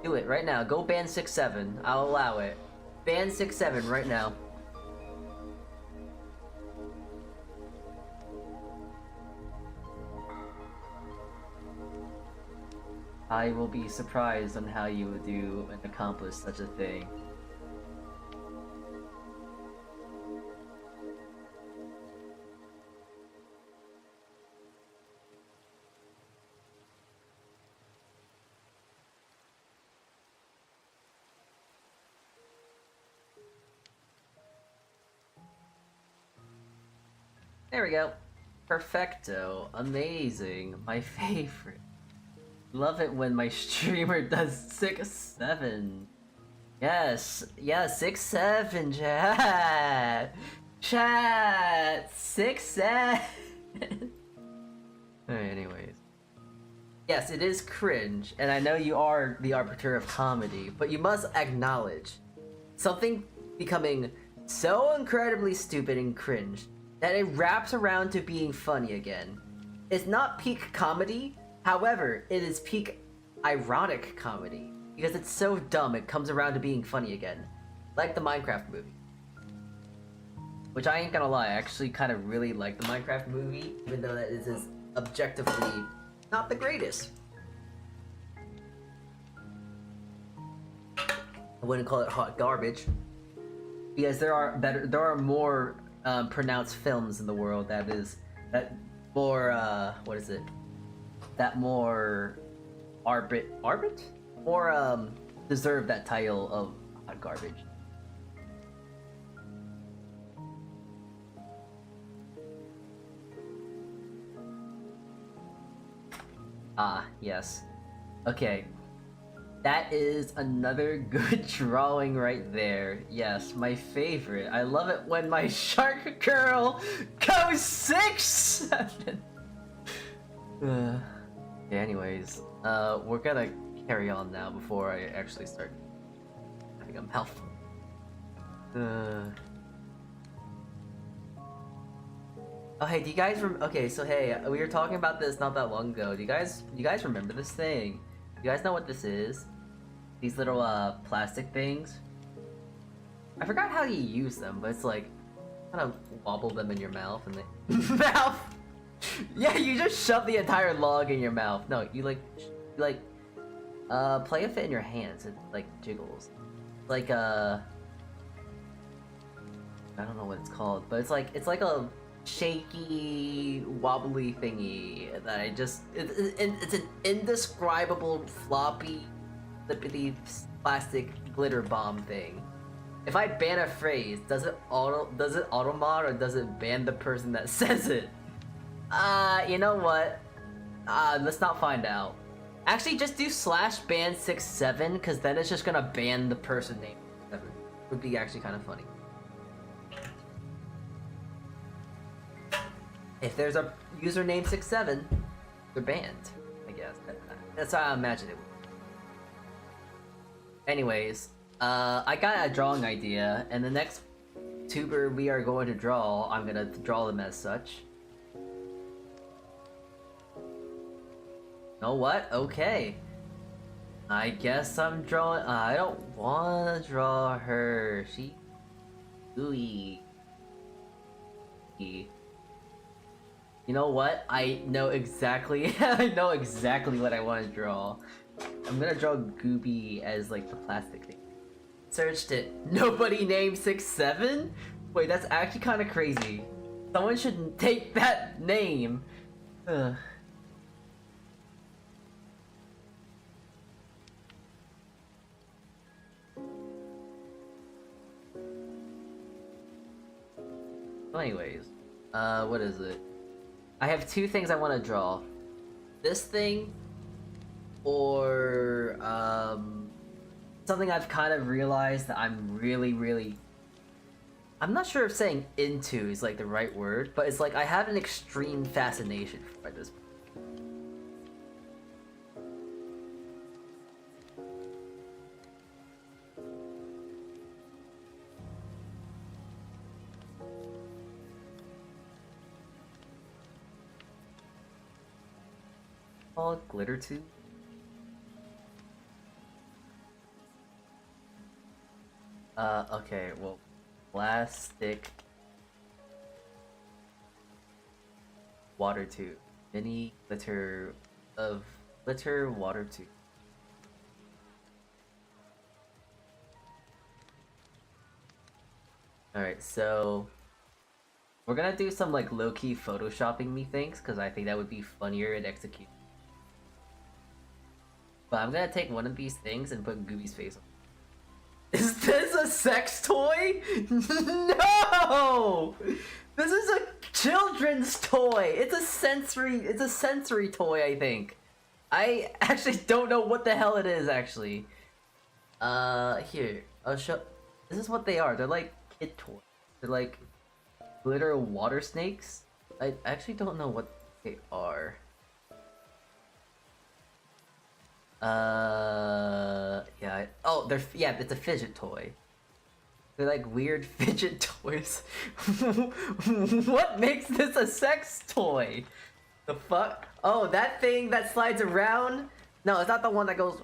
Do it right now. Go ban 6-7. I'll allow it. Ban 6-7 right now. I will be surprised on how you would do and accomplish such a thing. There we go. Perfecto. Amazing. My favorite. Love it when my streamer does 6-7. Yes. Yeah, 6-7, chat. Chat. 6-7. Anyways. Yes, it is cringe, and I know you are the arbiter of comedy, but you must acknowledge something becoming so incredibly stupid and cringe that it wraps around to being funny again. It's not peak comedy, however, it is peak ironic comedy, because it's so dumb it comes around to being funny again. Like the Minecraft movie. Which I ain't gonna lie, I actually kind of really like the Minecraft movie, even though that is objectively not the greatest. I wouldn't call it hot garbage, because there are more pronounced films in the world that more deserve that title of hot garbage. Ah, yes. Okay. That is another good drawing right there. Yes, my favorite. I love it when my shark girl goes 6-7. Okay, anyways, we're gonna carry on now before I actually start having a mouthful. Oh hey, do you guys okay, so hey, we were talking about this not that long ago. Do you guys remember this thing? You guys know what this is? These little plastic things. I forgot how you use them, but it's like kind of wobble them in your mouth and they mouth. Yeah, you just shove the entire log in your mouth. No, you play with it in your hands. It like jiggles. Like I don't know what it's called, but it's like a shaky, wobbly thingy that it's an indescribable floppy, flippity plastic glitter bomb thing. If I ban a phrase, does it automod or does it ban the person that says it? You know what? Let's not find out. Actually, just do /ban 6-7 because then it's just gonna ban the person name 7. Would be actually kind of funny. If there's a username 6-7, they're banned, I guess. That's how I imagine it would. Anyways, I got a drawing idea, and the next tuber we are going to draw, I'm gonna draw them as such. Know what? Okay. I guess I'm drawing. I don't wanna draw her. She ooey. You know what? I know exactly what I want to draw. I'm gonna draw Gooby as like the plastic thing. Searched it. Nobody named 6-7? Wait, that's actually kind of crazy. Someone should take that name. Ugh. So anyways, what is it? I have two things I want to draw. This thing, or something I've kind of realized that I'm really... I'm not sure if saying into is like the right word, but it's like I have an extreme fascination for this. called? Glitter tube? Okay, well, plastic water tube. Mini glitter water tube. Alright, so we're gonna do some like low-key photoshopping methinks, because I think that would be funnier in execution. But I'm gonna take one of these things and put Gooby's face on. Is this a sex toy? No! This is a children's toy! It's a sensory toy, I think. I actually don't know what the hell it is, actually. Here, I'll show. This is what they are. They're like kid toys. They're like glitter water snakes. I actually don't know what they are. Yeah. Oh, it's a fidget toy. They're like weird fidget toys. What makes this a sex toy? The fuck? Oh, that thing that slides around? No, it's not the one that goes.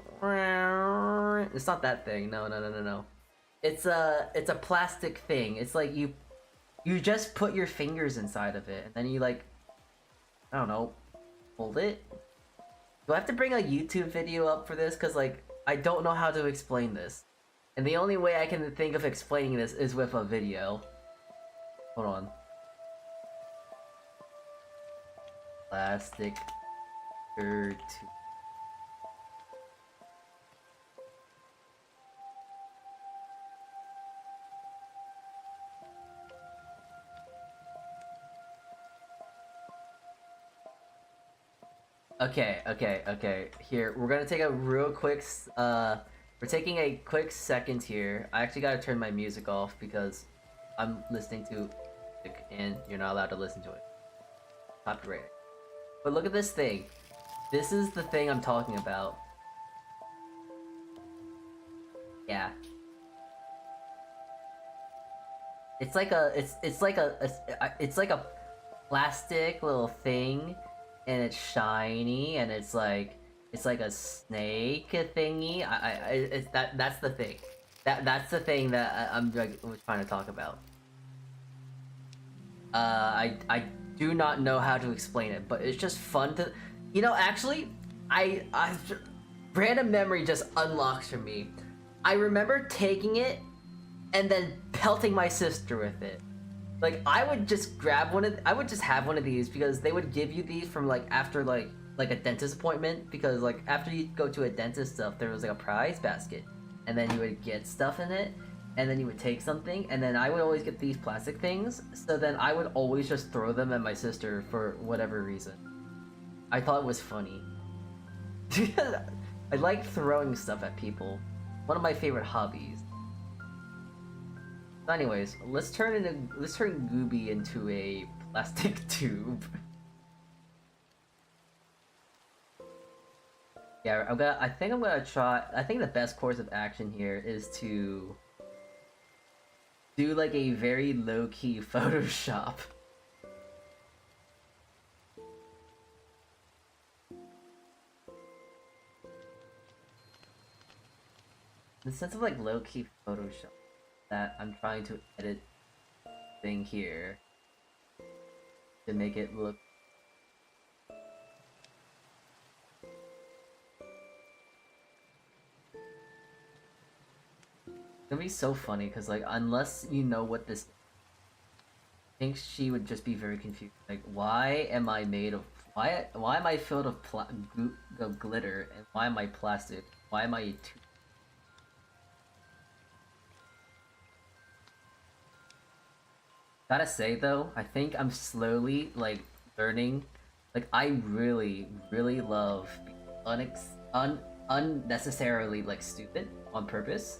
It's not that thing. No. It's a plastic thing. It's like you just put your fingers inside of it and then you like, I don't know, hold it. Do I have to bring a YouTube video up for this? Cause like I don't know how to explain this, and the only way I can think of explaining this is with a video. Hold on. Plastic tube. Okay. Here, we're gonna take a real quick, we're taking a quick second here. I actually gotta turn my music off because I'm listening to music and you're not allowed to listen to it. Copyright. But look at this thing. This is the thing I'm talking about. Yeah. It's like a plastic little thing, and it's shiny, and it's like a snake thingy. That's the thing. That's the thing that I'm trying to talk about. I do not know how to explain it, but it's just fun to, actually, I random memory just unlocks for me. I remember taking it and then pelting my sister with it. Like, I would just I would just have one of these because they would give you these from like after like a dentist appointment, because like after you go to a dentist stuff, there was like a prize basket, and then you would get stuff in it, and then you would take something, and then I would always get these plastic things, so then I would always just throw them at my sister for whatever reason. I thought it was funny. I like throwing stuff at people. One of my favorite hobbies. So anyways, let's turn Gooby into a plastic tube. Yeah, I think I'm gonna try. I think the best course of action here is to do like a very low-key Photoshop. The sense of like low-key Photoshop that I'm trying to edit thing here to make it look. It's gonna be so funny because like unless you know what this, I think she would just be very confused. Like, why am I made of why am I filled of glitter, and why am I plastic? Why am I Gotta say though, I think I'm slowly like learning. Like, I really love being unnecessarily like stupid on purpose.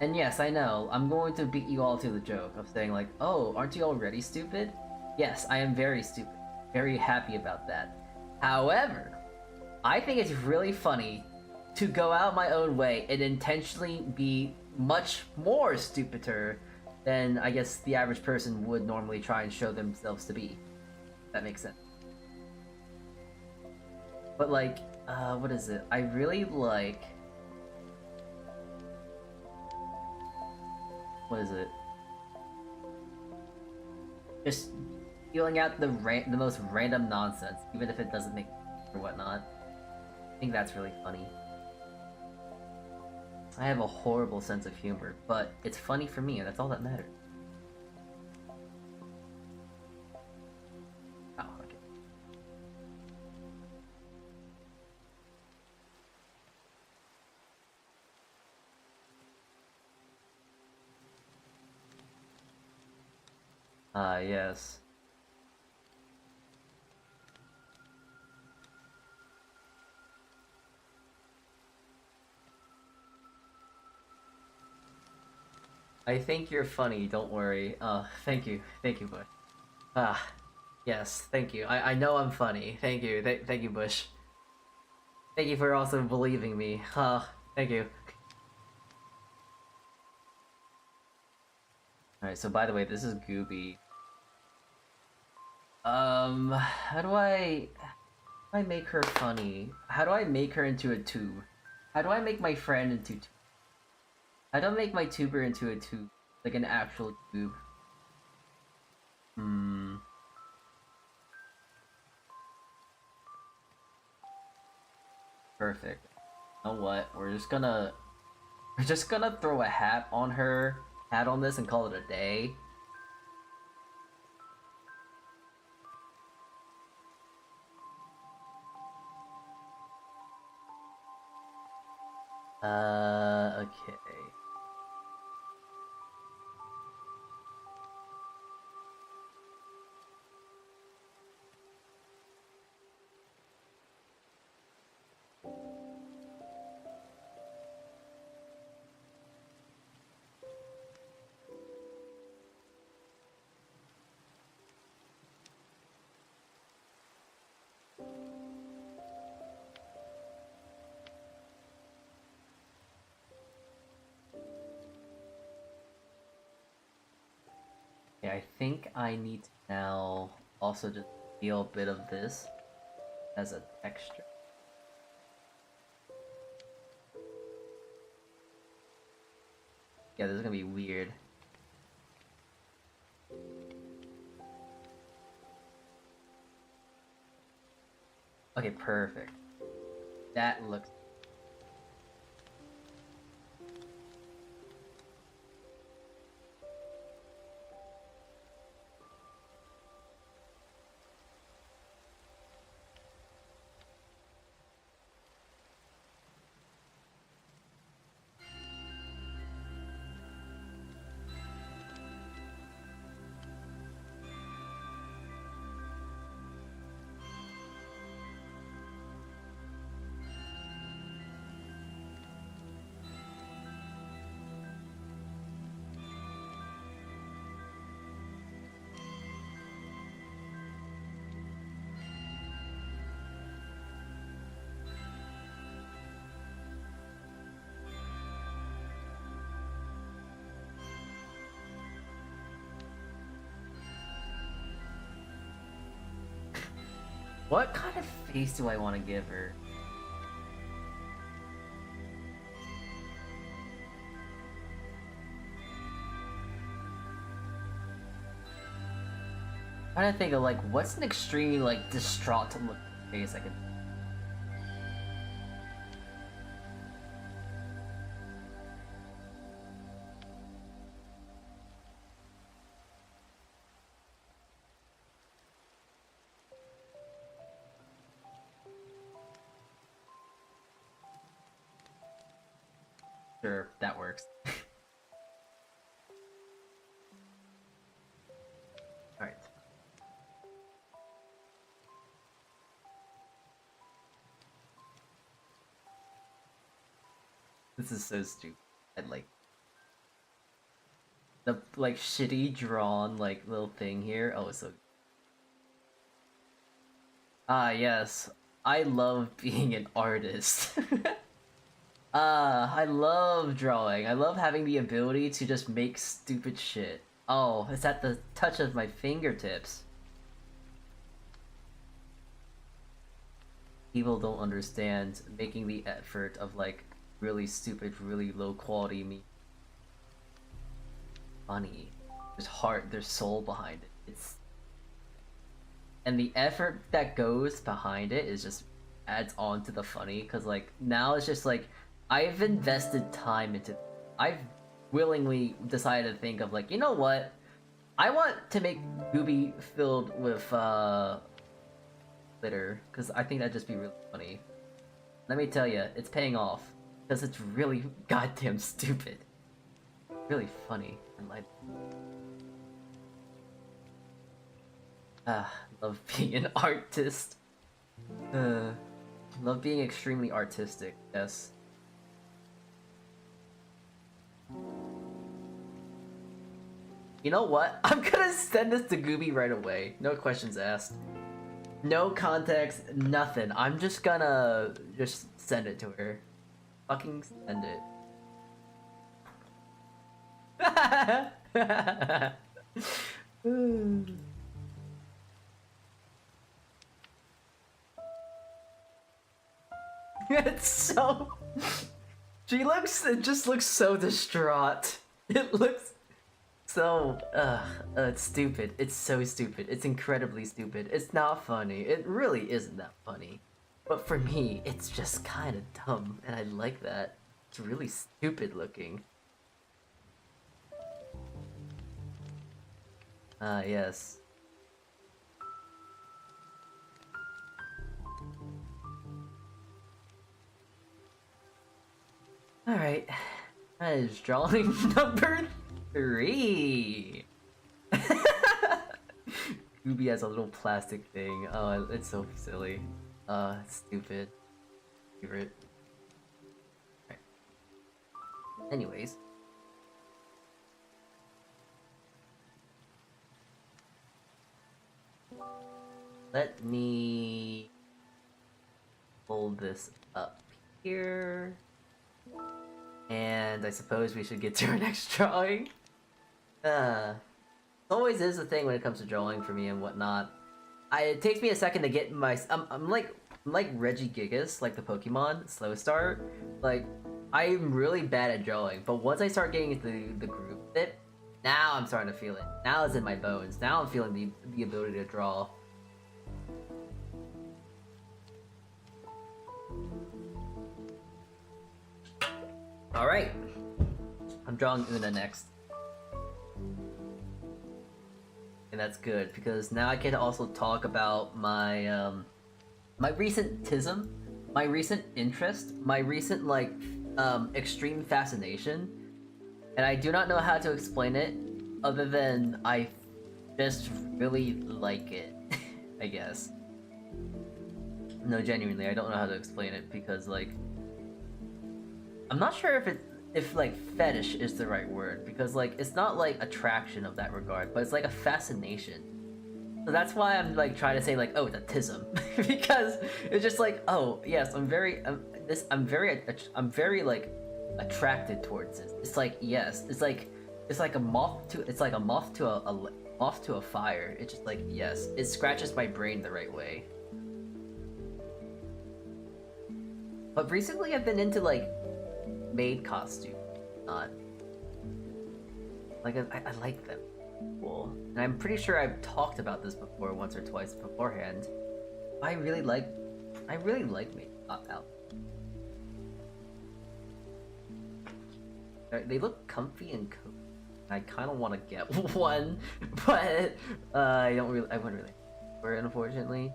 And yes, I know I'm going to beat you all to the joke of saying like, "Oh, aren't you already stupid?" Yes, I am very stupid. Very happy about that. However, I think it's really funny to go out my own way and intentionally be much more stupider than I guess the average person would normally try and show themselves to be. That makes sense. But like, what is it? I really like... What is it? Just feeling out the most random nonsense, even if it doesn't make or whatnot. I think that's really funny. I have a horrible sense of humor, but it's funny for me, and that's all that matters. Oh, okay. Yes. I think you're funny, don't worry. Thank you. Thank you, Bush. Ah, yes, thank you. I know I'm funny. Thank you. Thank you, Bush. Thank you for also believing me. Thank you. Alright, so by the way, this is Gooby. How do I make her funny? How do I make her into a tube? How do I make my friend into how do I make my tuber into a tube? Like an actual tube? Hmm. Perfect. You know what? We're just gonna throw a hat on this and call it a day. Okay. Yeah, I think I need to now also just feel a bit of this as a texture. Yeah, this is gonna be weird. Okay, perfect. That looks... What kind of face do I want to give her? I'm trying to think of like, what's an extremely like distraught to look face I could... Sure, that works. Alright. This is so stupid. And like the like shitty drawn like little thing here. Oh, it's so... Ah, yes. I love being an artist. I love drawing. I love having the ability to just make stupid shit. Oh, it's at the touch of my fingertips. people don't understand making the effort of like really stupid, really low quality me funny. There's heart, there's soul behind it. And the effort that goes behind it is just adds on to the funny, because like now it's just like I've invested time into, I've willingly decided to think of like, you know what, I want to make Gooby filled with glitter, because I think that'd just be really funny. Let me tell you, it's paying off, because it's really goddamn stupid, really funny, and like love being an artist. Love being extremely artistic, yes. You know what? I'm gonna send this to Gooby right away. No questions asked. No context, nothing. I'm just gonna send it to her. Fucking send it. It's so... it just looks so distraught. It looks so... it's stupid. It's so stupid. It's incredibly stupid. It's not funny. It really isn't that funny. But for me, it's just kind of dumb, and I like that. It's really stupid looking. Yes. Alright, that is drawing number 3! Gooby has a little plastic thing. Oh, it's so silly. It's stupid. Favorite. Right. Anyways. Let me hold this up here. And I suppose we should get to our next drawing. It always is a thing when it comes to drawing for me and whatnot. It takes me a second to get my... I'm like Regigigas, like the Pokemon, slow start. Like, I'm really bad at drawing, but once I start getting into the groove of it, now I'm starting to feel it. Now it's in my bones. Now I'm feeling the ability to draw. Alright, I'm drawing Una next. And that's good, because now I can also talk about my, my recent tism, my recent interest, my recent, like, extreme fascination. And I do not know how to explain it, other than I just really like it, I guess. No, genuinely, I don't know how to explain it, because, like, I'm not sure if like fetish is the right word, because like it's not like attraction of that regard, but it's like a fascination. So that's why I'm like trying to say like, oh, it's a tism, because it's just like, oh yes, I'm very like attracted towards it. It's like, yes, it's like a moth to a fire. It's just like, yes, it scratches my brain the right way. But recently I've been into like maid costume, not like I like them. Cool. And I'm pretty sure I've talked about this before once or twice beforehand. I really like maid out. They look comfy and cozy. I kind of want to get one, but I wouldn't really wear it, unfortunately.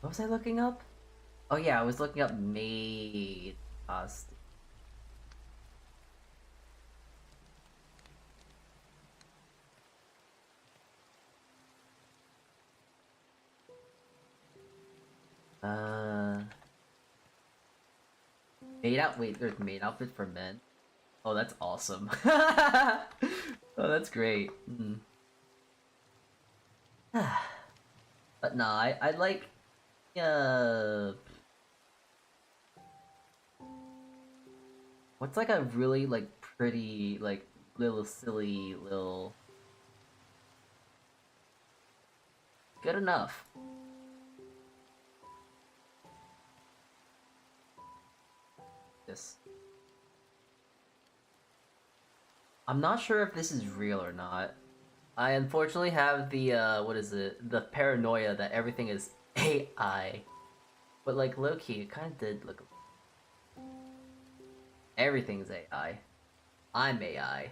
What was I looking up? Oh yeah, I was looking up maid costume. There's maid outfit for men. Oh, that's awesome. Oh, that's great. But nah, I like, uh... what's like a really, like, pretty, like, little silly little... Good enough. This. I'm not sure if this is real or not. I unfortunately have the, what is it? The paranoia that everything is AI. But, like, low-key, it kind of did look... Everything's AI. I'm AI.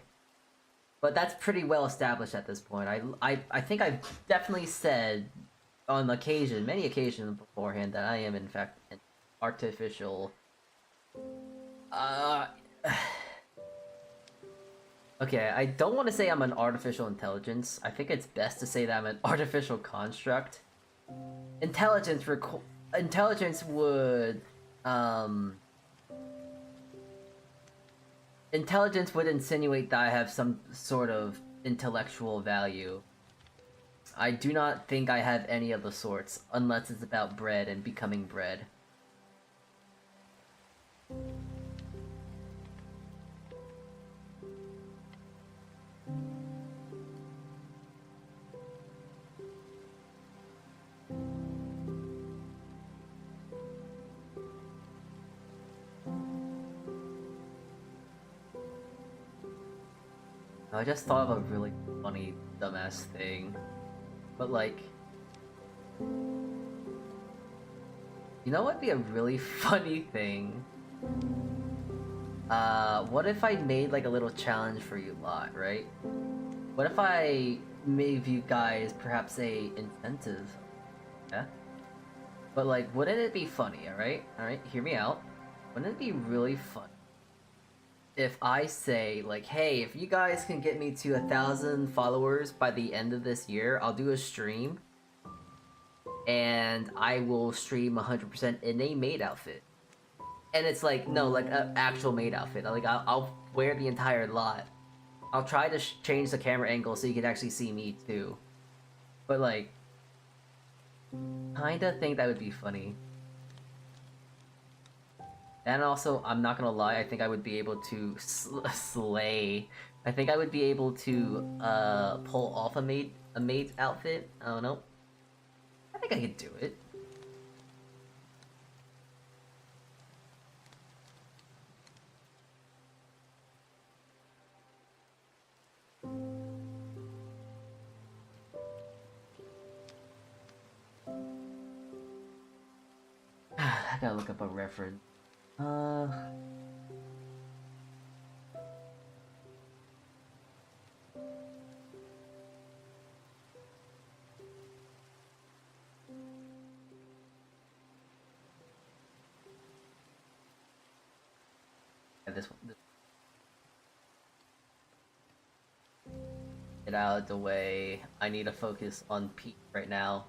But that's pretty well established at this point. I think I've definitely said on occasion, many occasions beforehand, that I am in fact an artificial... Uh... Okay, I don't want to say I'm an artificial intelligence. I think it's best to say that I'm an artificial construct. Intelligence intelligence would intelligence would insinuate that I have some sort of intellectual value. I do not think I have any of the sorts, unless it's about bread and becoming bread. I just thought of a really funny, dumbass thing. But like... You know what'd be a really funny thing? What if I made like a little challenge for you lot, right? What if I gave you guys perhaps a incentive? Yeah? But like, wouldn't it be funny, alright? Alright, hear me out. Wouldn't it be really fun if I say, like, hey, if you guys can get me to 1,000 followers by the end of this year, I'll do a stream. And I will stream 100% in a maid outfit. And it's like, no, like an actual maid outfit. Like, I'll wear the entire lot. I'll try to change the camera angle so you can actually see me too. But like, kinda think that would be funny. And also, I'm not gonna lie, I think I would be able to slay. I think I would be able to pull off a maid's outfit. I don't know. I think I could do it. I gotta look up a reference. Yeah, this one. Get out of the way. I need to focus on Pete right now.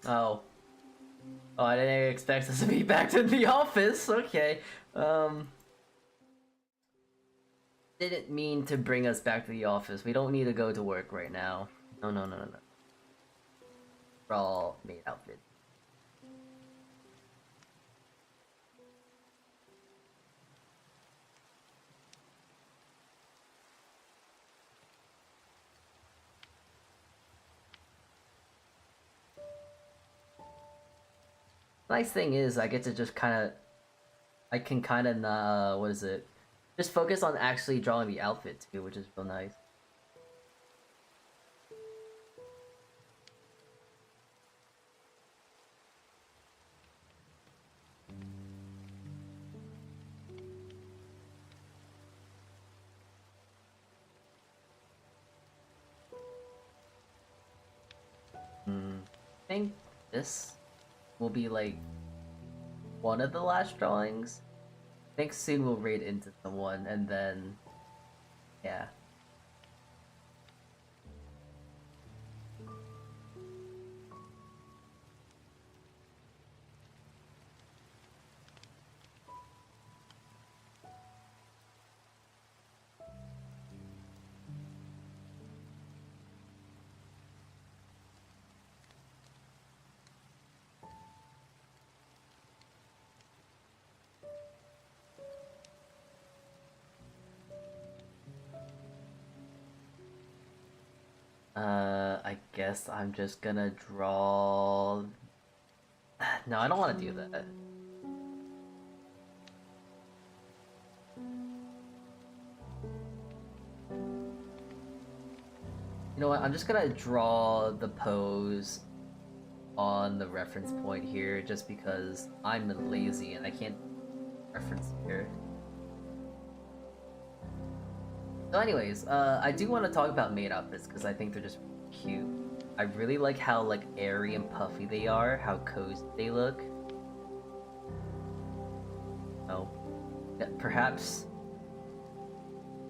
Oh. Oh, I didn't expect us to be back to the office. Okay. Didn't mean to bring us back to the office. We don't need to go to work right now. No, no, no, no, no. We're all made outfit. Nice thing is, I get to just kind of... I can kind of, what is it? Just focus on actually drawing the outfit too, which is real nice. I think this will be like one of the last drawings. I think soon we'll raid into someone and then, yeah. I guess I'm just gonna draw... No, I don't want to do that. You know what, I'm just gonna draw the pose on the reference point here just because I'm lazy and I can't reference here. So anyways, I do want to talk about maid outfits because I think they're just cute. I really like how like airy and puffy they are, how cozy they look. Oh, yeah, perhaps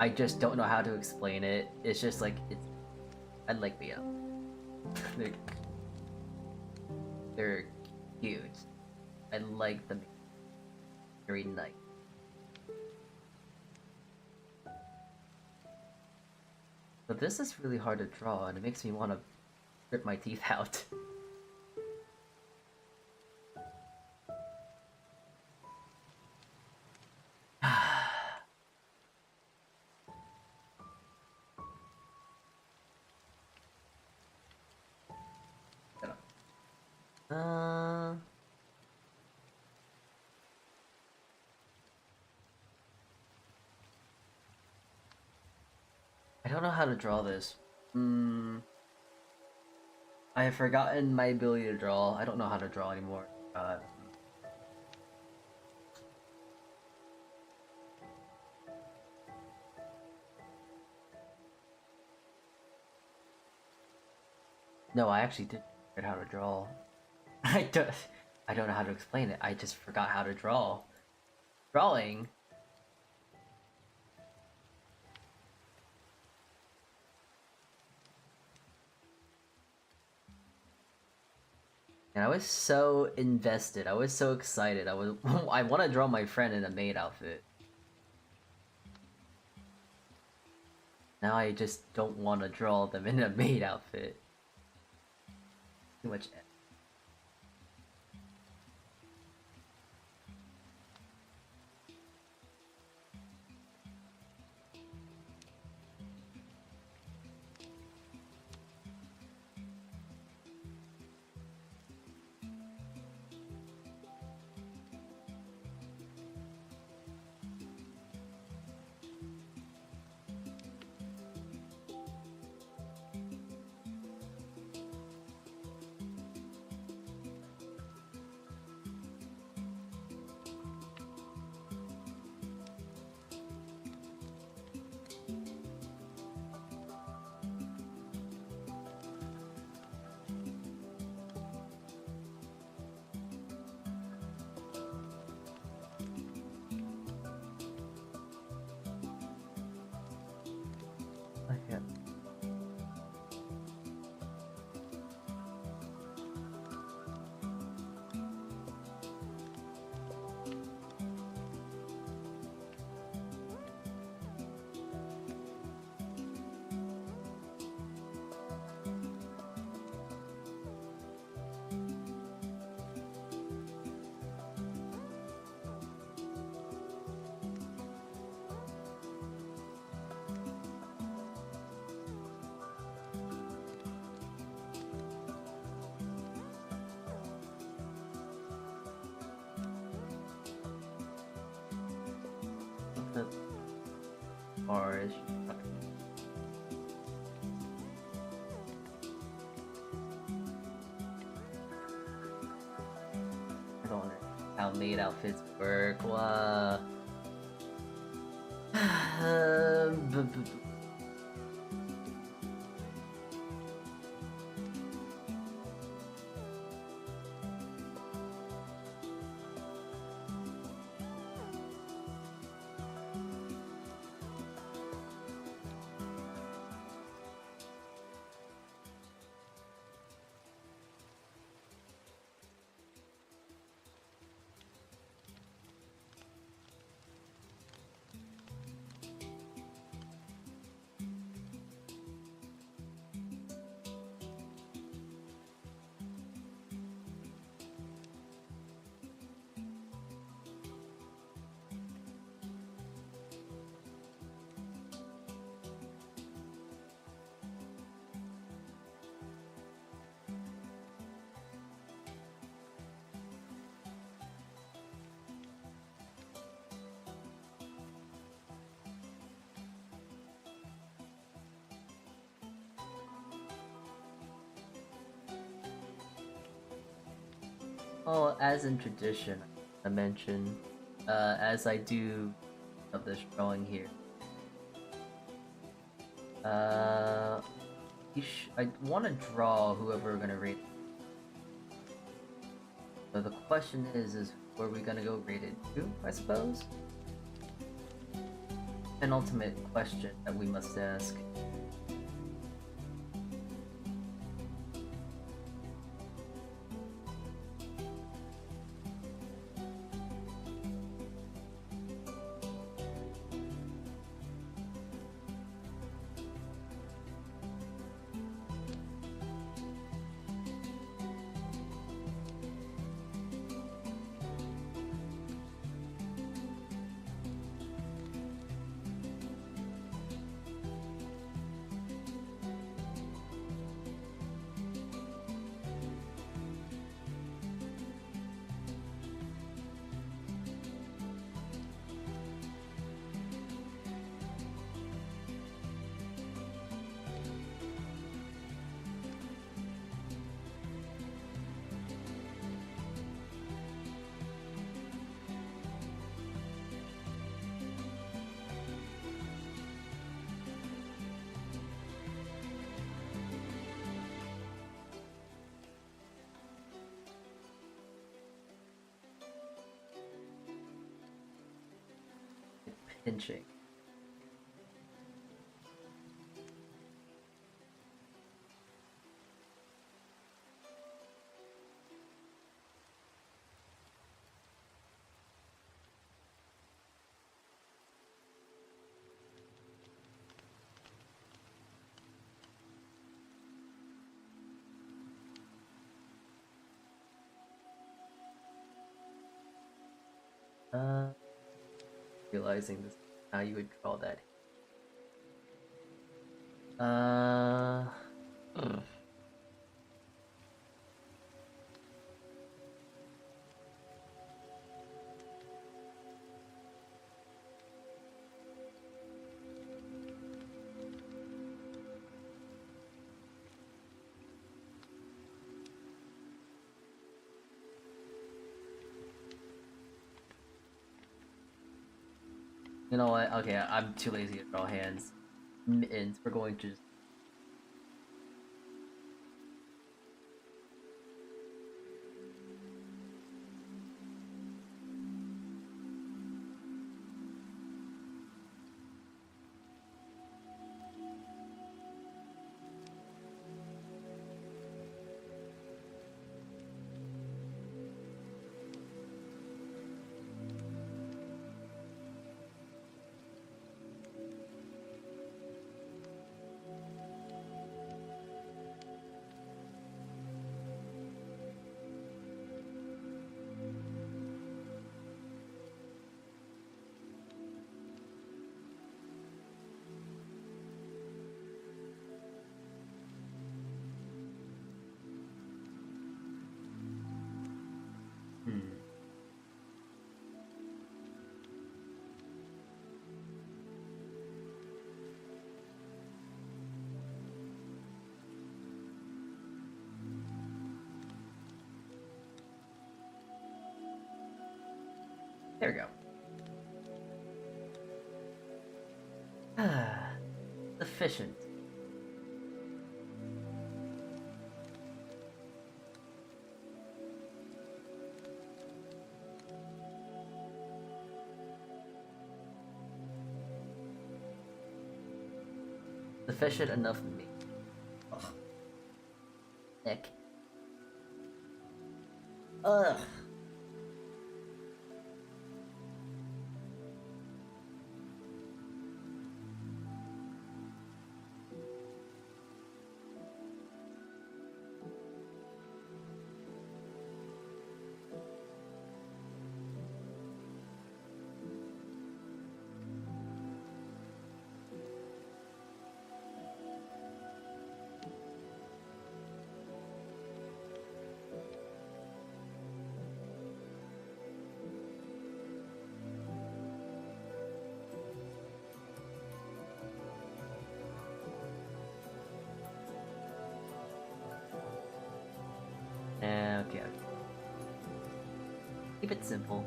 I just don't know how to explain it. It's just like I like the they're, they're cute. I like them. Very nice. But this is really hard to draw, and it makes me want to rip my teeth out. uh... I don't know how to draw this. I have forgotten my ability to draw. I don't know how to draw anymore. No, I actually did figure out how to draw. I don't know how to explain it. I just forgot how to draw. Drawing. And I was so invested. I was so excited. I want to draw my friend in a maid outfit. Now I just don't want to draw them in a maid outfit. Too much. Okay. The bars. I don't know how maid outfits work. Oh, as in tradition, I mentioned, as I do of this drawing here. Uh, I want to draw whoever we're gonna rate it. So the question is where we gonna go rated to, I suppose? An ultimate question that we must ask. Pinching. Realizing this, how you would draw that. Mm. You know what? Okay, I'm too lazy to draw hands. Mittens. We're going to. Hmm. There we go. Ah, sufficient. Sufficient enough for me. Ugh. Nick. Ugh. Okay. Keep it simple.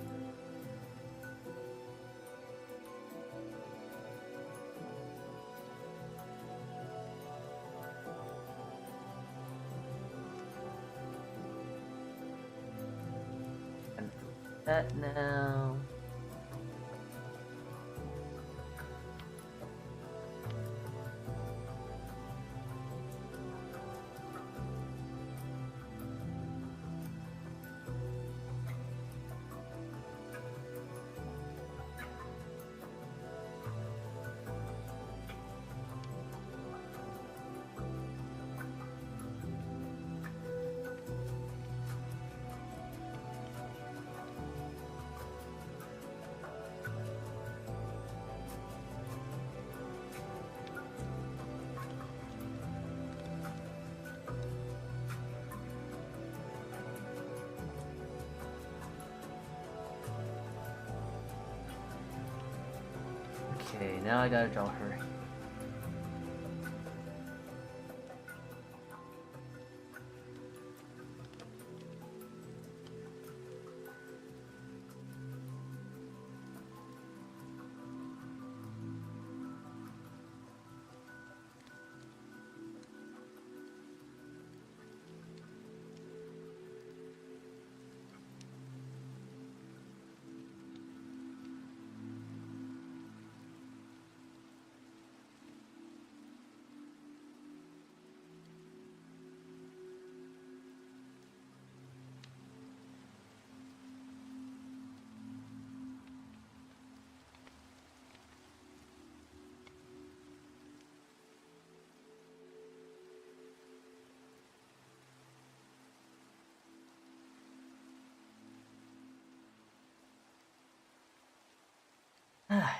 And that now. Okay, now I gotta draw her.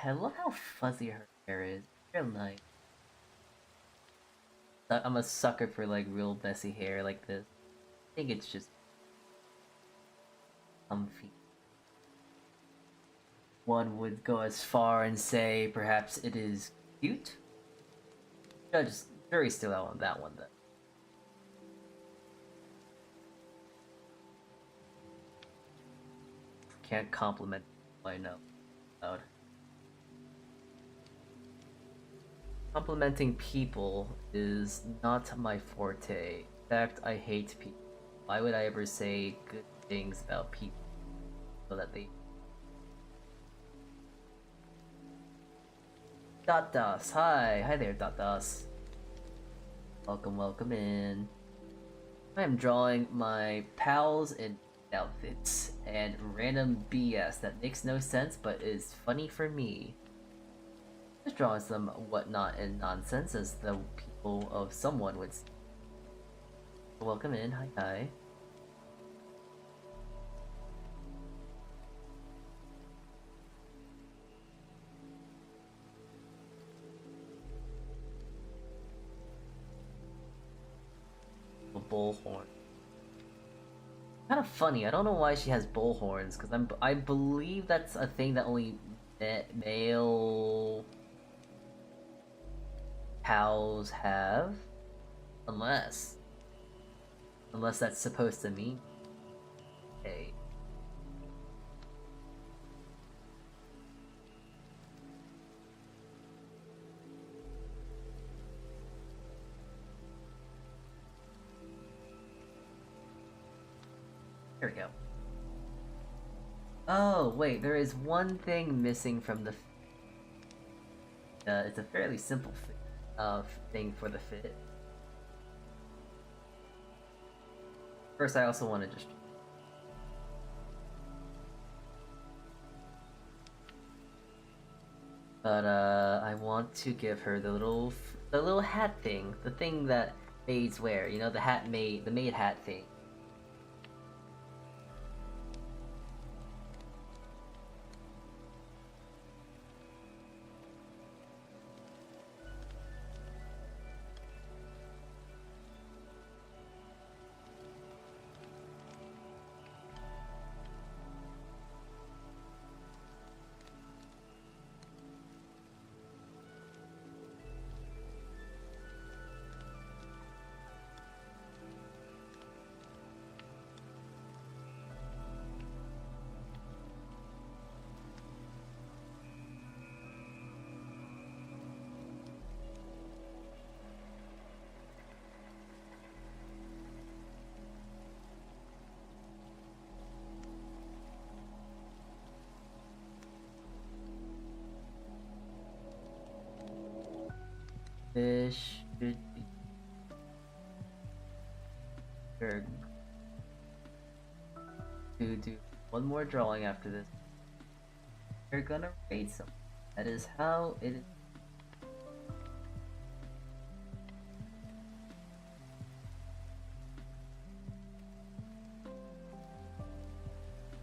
I love how fuzzy her hair is. Real nice. I'm a sucker for like real messy hair like this. I think it's just comfy. One would go as far and say perhaps it is cute. Jury's still out on that one though. Can't compliment I know about. Complimenting people is not my forte. In fact, I hate people. Why would I ever say good things about people so that they... Dot Das, hi there Dot Das. Welcome in. I'm drawing my pals in outfits and random BS that makes no sense but is funny for me. Just drawing some whatnot and nonsense as the people of someone would say. Welcome in, hi. A bullhorn. Kind of funny. I don't know why she has bullhorns because I believe that's a thing that only male cows have, unless that's supposed to mean. Okay. Here we go. Oh, wait, there is one thing missing from the... it's a fairly simple thing for the fit. First, I also want to just... But, I want to give her the little hat thing. The thing that maids wear, you know, the maid hat thing. This should be good. To do one more drawing after this. You're gonna rate some. That is how it is.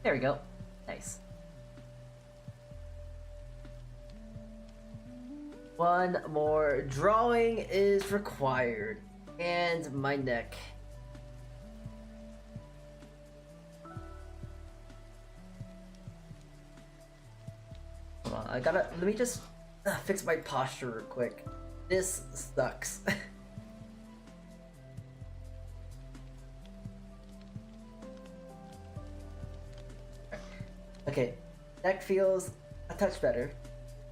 There we go. Nice. One more drawing is required. And my neck. Hold on, let me just fix my posture real quick. This sucks. Okay, neck feels a touch better.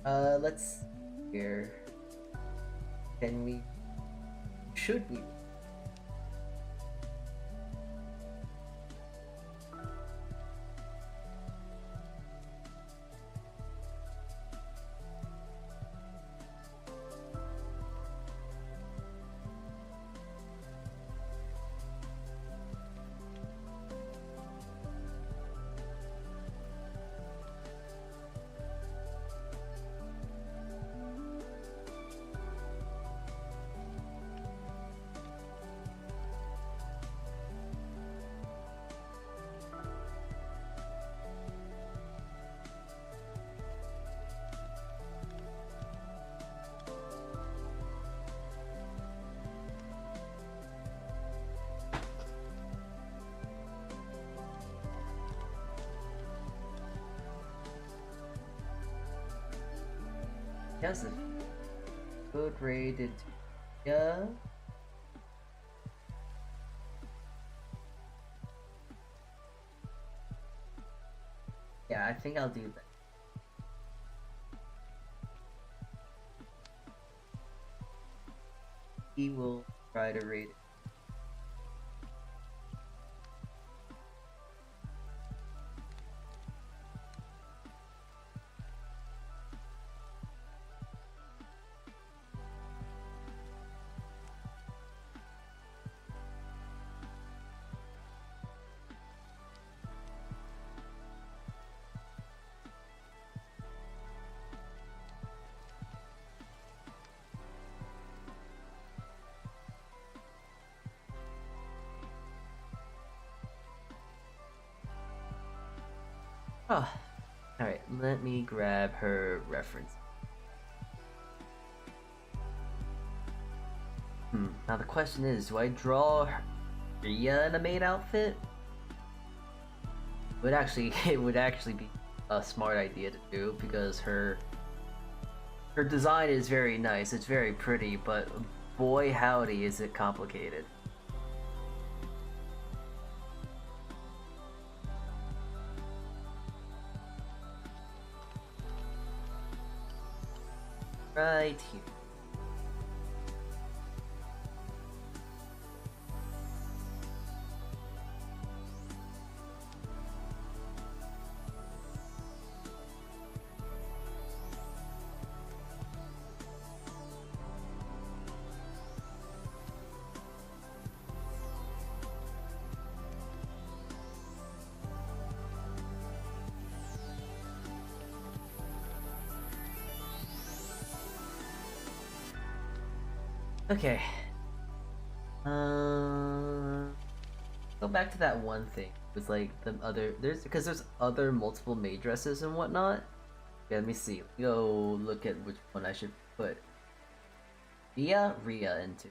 Let's here. Can we? Should we? Yes, good rated. Yeah. Yeah, I think I'll do that. He will try to rate it. Oh, alright, let me grab her reference. Now the question is, do I draw Rhea in a maid outfit? It would actually be a smart idea to do, because her design is very nice, it's very pretty, but boy howdy is it complicated. Right here. Okay. Go back to that one thing. It was like the other there's other multiple maid dresses and whatnot. Yeah, let me see. Let me go look at which one I should put Rhea into.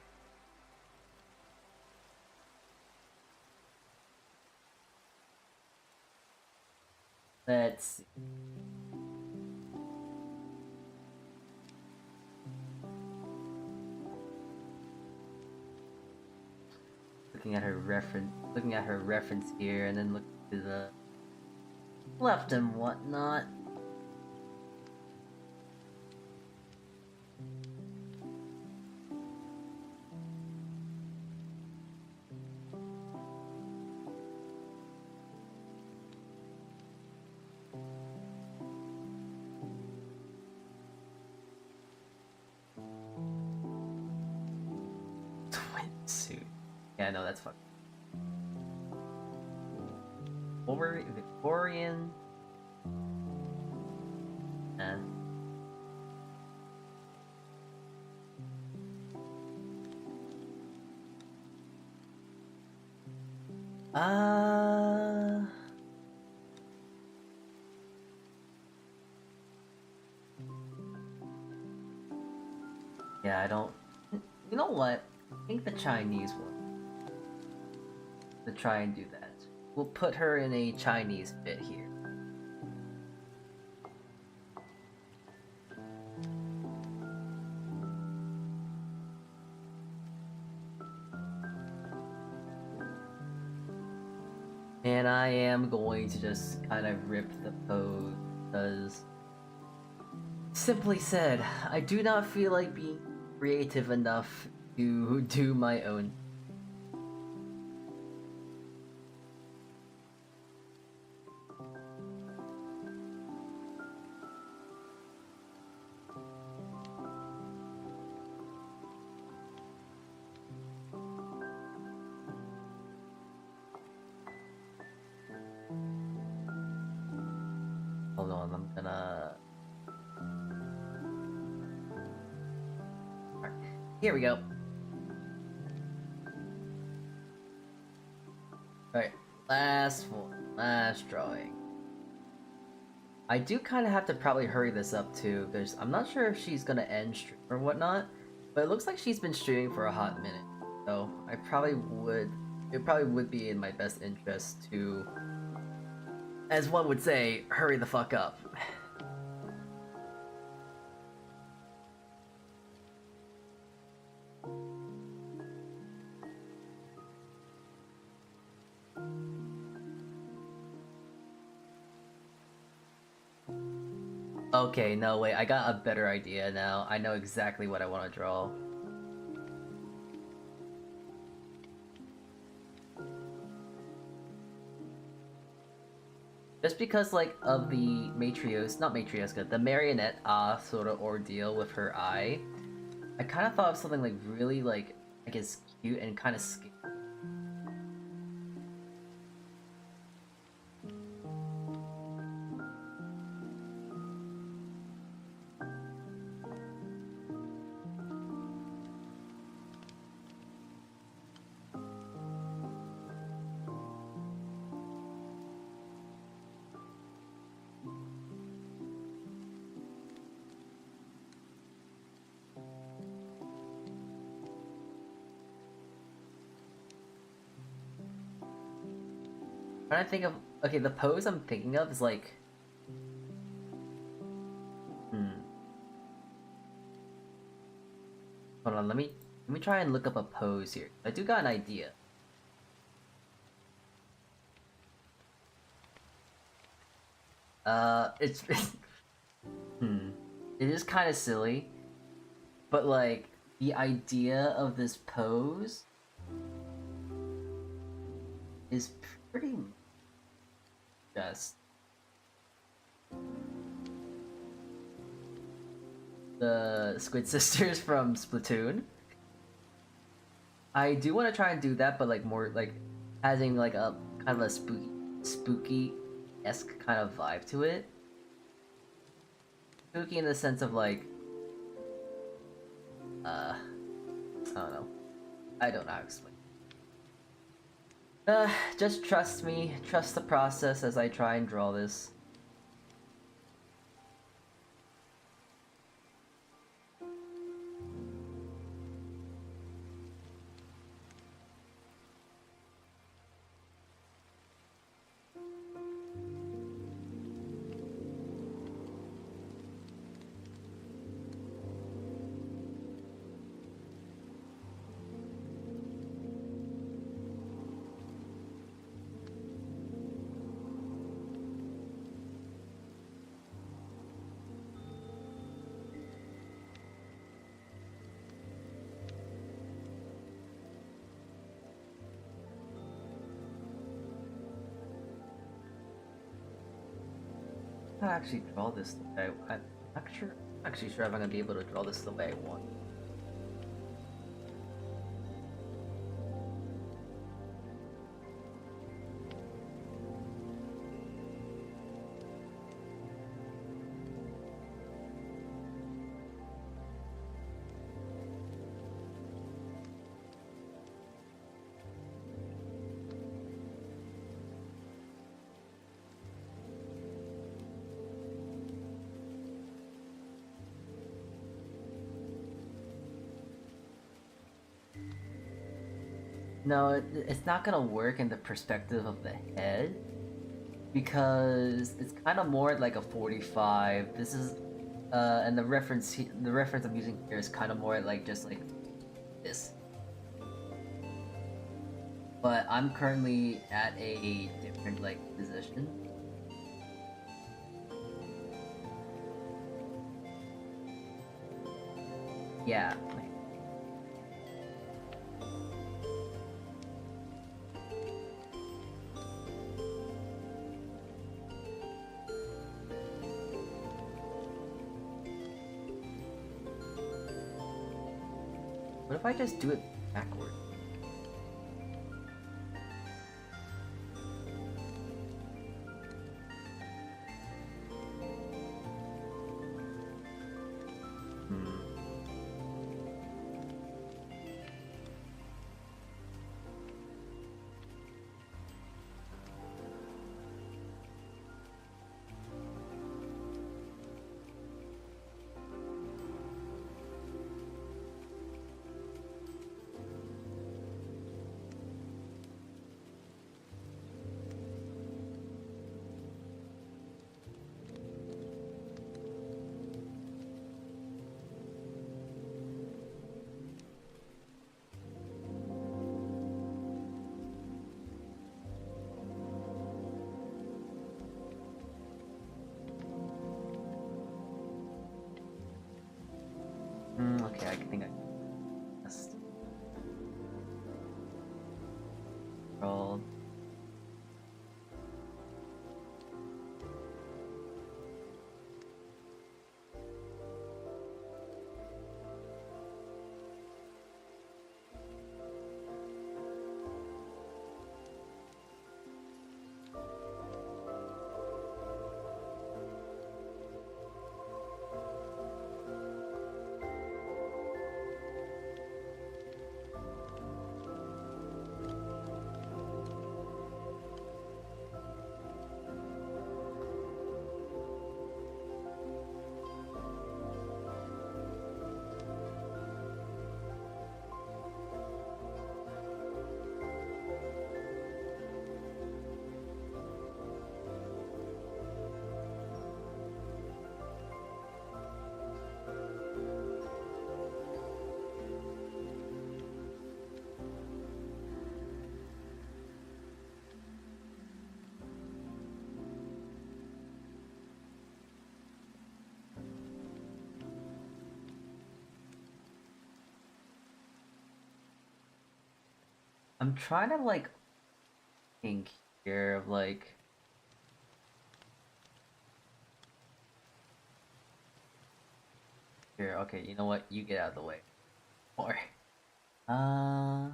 Let's see. Looking at her reference here, and then look to the left and whatnot. Yeah, no, that's fine. Victorian. And yeah, I don't. You know what? I think the Chinese one. To try and do that. We'll put her in a Chinese bit here. And I am going to just kind of rip the pose because, simply said, I do not feel like being creative enough to do my own. Hold on, I'm gonna... Alright, here we go. Alright, last drawing. I do kind of have to probably hurry this up too, because I'm not sure if she's gonna end stream or whatnot, but it looks like she's been streaming for a hot minute, so it probably would be in my best interest to, as one would say, hurry the fuck up. Okay, no, wait, I got a better idea now. I know exactly what I want to draw. Just because, like, of the the marionette sort of ordeal with her eye, I kind of thought of something, like, really, like, I guess, cute and kind of scary. Trying to think of, okay, the pose I'm thinking of is like, hold on, let me try and look up a pose here. I do got an idea. It's it is kind of silly, but like the idea of this pose is pretty just the Squid Sisters from Splatoon. I do want to try and do that, but like more like having like a kind of a spooky-esque kind of vibe to it. Spooky in the sense of like, I don't know. I don't know how to explain. Just trust me, trust the process as I try and draw this. I actually draw this the way I'm actually sure if I'm gonna be able to draw this the way I want. No, it's not gonna work in the perspective of the head because it's kind of more like a 45. This is and the reference I'm using here is kind of more like just like this. But I'm currently at a different like position. Yeah. What if I just do it backward? Hmm. Okay, I think I just roll. I'm trying to like think here of like here. Okay, you know what? You get out of the way. Or uh.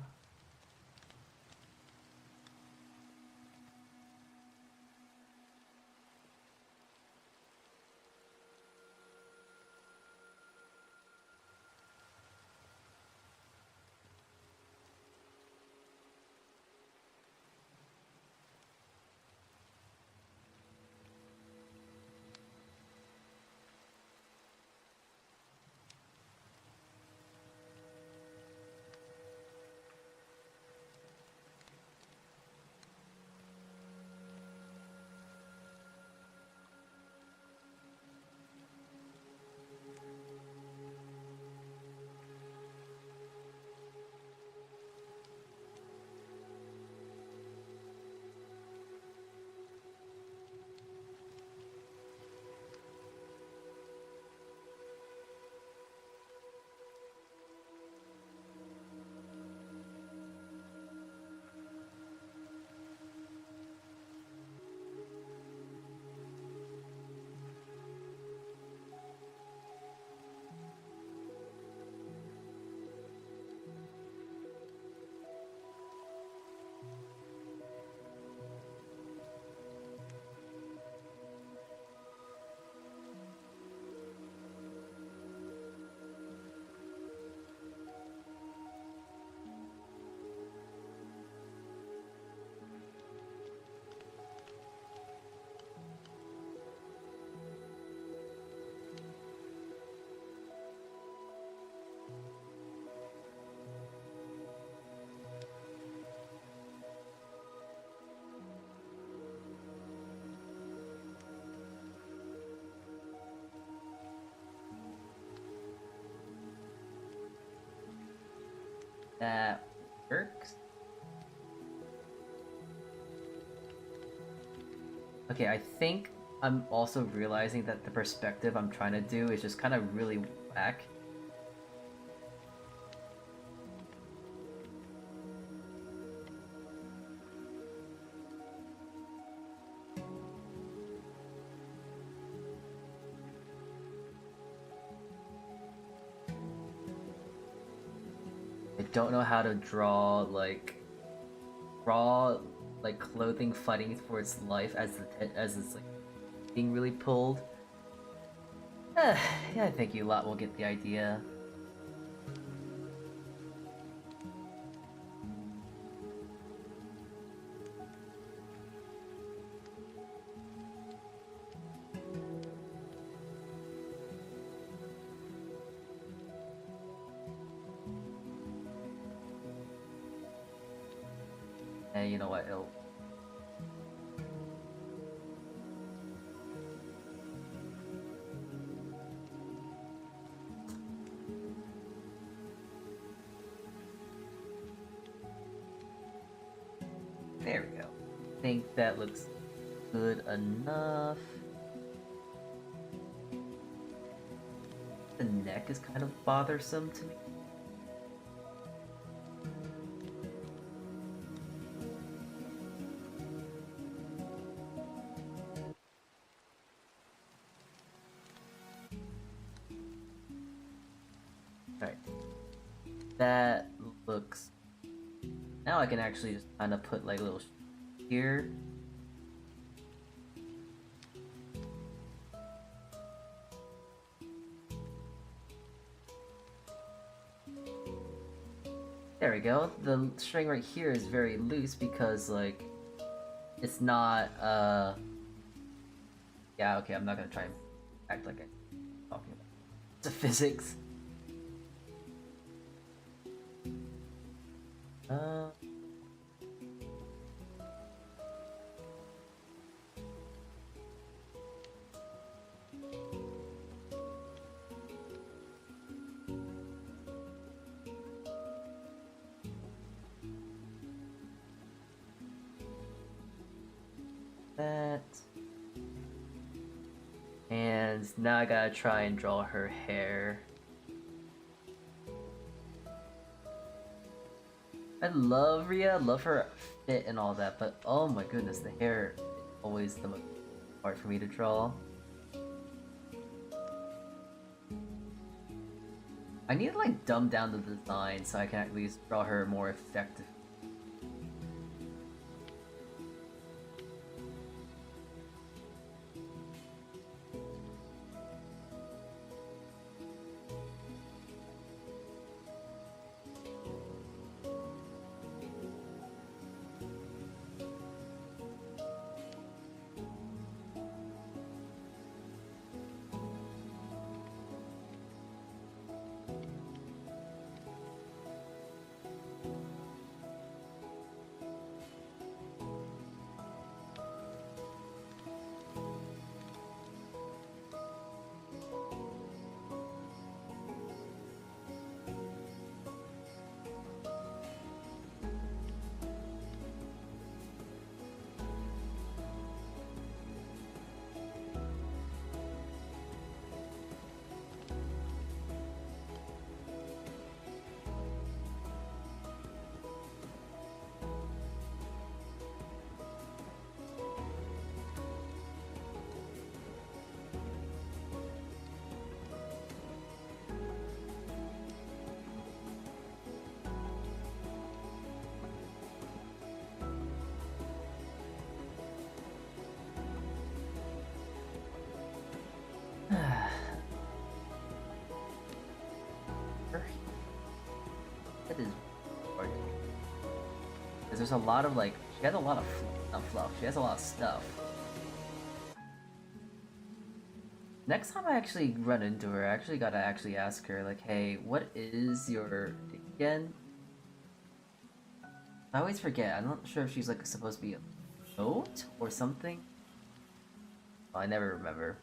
That works. Okay, I think I'm also realizing that the perspective I'm trying to do is just kind of really whack. I don't know how to draw like clothing fighting for its life as it's like being really pulled. Yeah, I think you lot will get the idea. And you know what? There we go. I think that looks good enough. The neck is kind of bothersome to me. Alright. That looks... Now I can actually just kind of put like a little here. There we go. The string right here is very loose because like it's not yeah, okay, I'm not gonna try and act like I'm talking about the physics. Uh that. And now I gotta try and draw her hair. I love Rhea, love her fit and all that, but oh my goodness, the hair is always the most hard for me to draw. I need to like dumb down the design so I can at least draw her more effective. That is hard. Because there's a lot of like, she has a lot of not fluff, she has a lot of stuff. Next time I actually run into her, I actually gotta ask her like, hey, what is your thing again? I always forget. I'm not sure if she's like supposed to be a note or something. Oh, I never remember.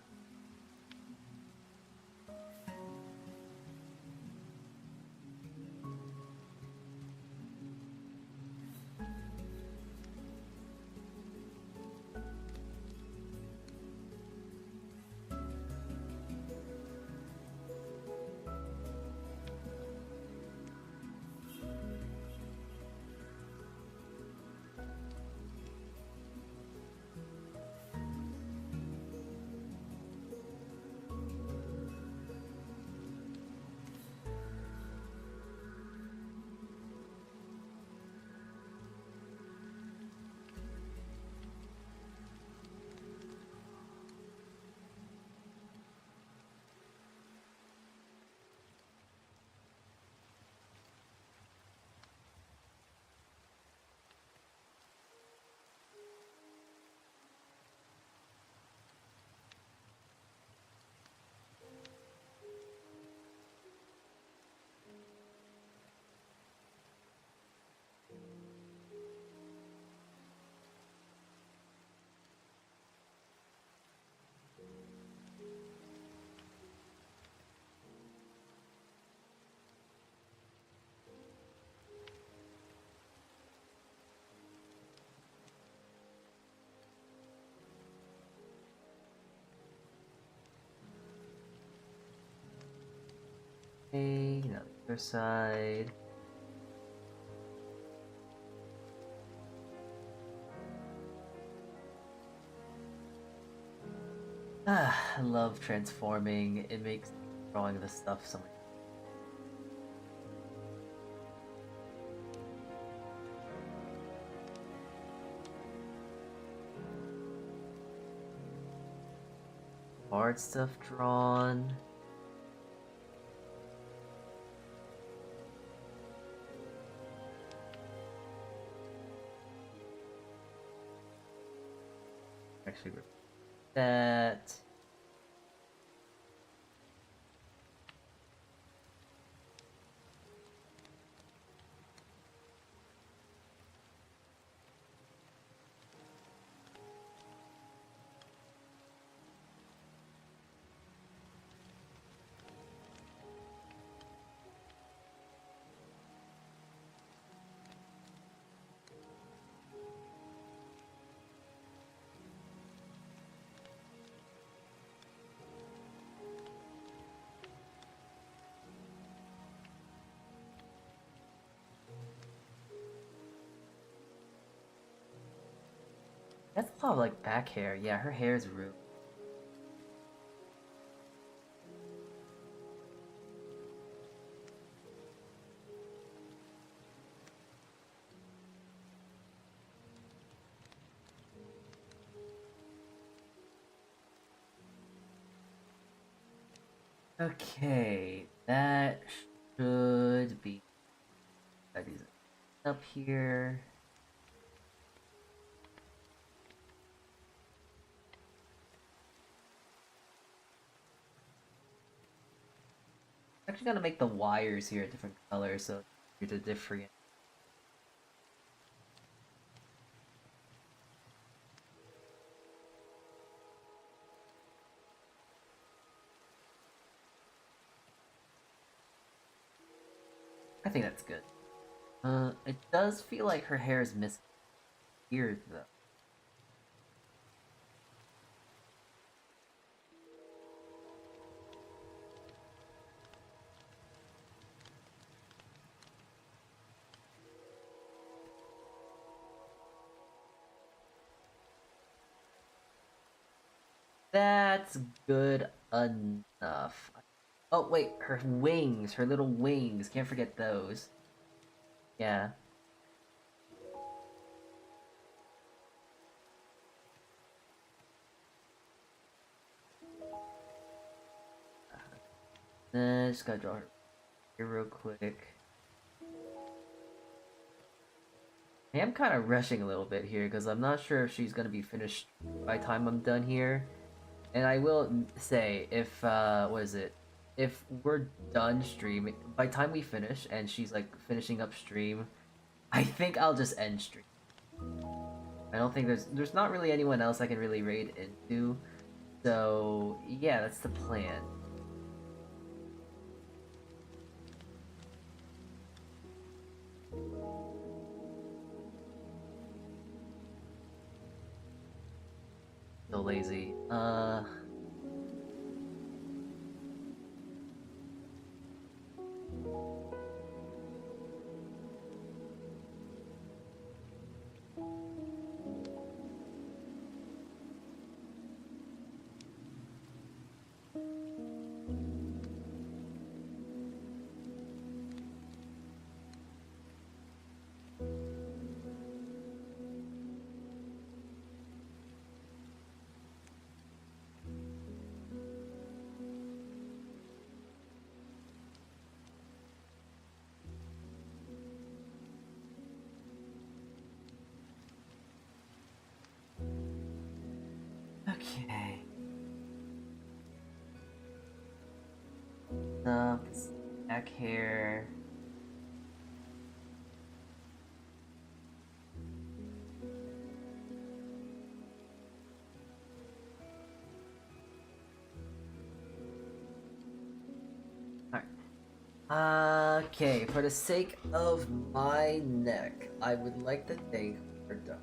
Okay, now the other side. I love transforming. It makes drawing the stuff so much. Hard stuff drawn. Actually, that. That's a lot of like back hair. Yeah, her hair is rude. Okay, that should be up here. Actually, gotta make the wires here a different color so it's a different. I think that's good. It does feel like her hair is missing here though. That's good enough. Oh wait, her wings, her little wings. Can't forget those. Yeah. Just gotta draw her here real quick. I am kind of rushing a little bit here because I'm not sure if she's gonna be finished by the time I'm done here. And I will say, if what is it? If we're done streaming by the time we finish and she's like finishing up stream, I think I'll just end stream. I don't think there's not really anyone else I can really raid into. So yeah, that's the plan. So lazy. Okay. Back here. Alright. Okay, for the sake of my neck, I would like to think we're done.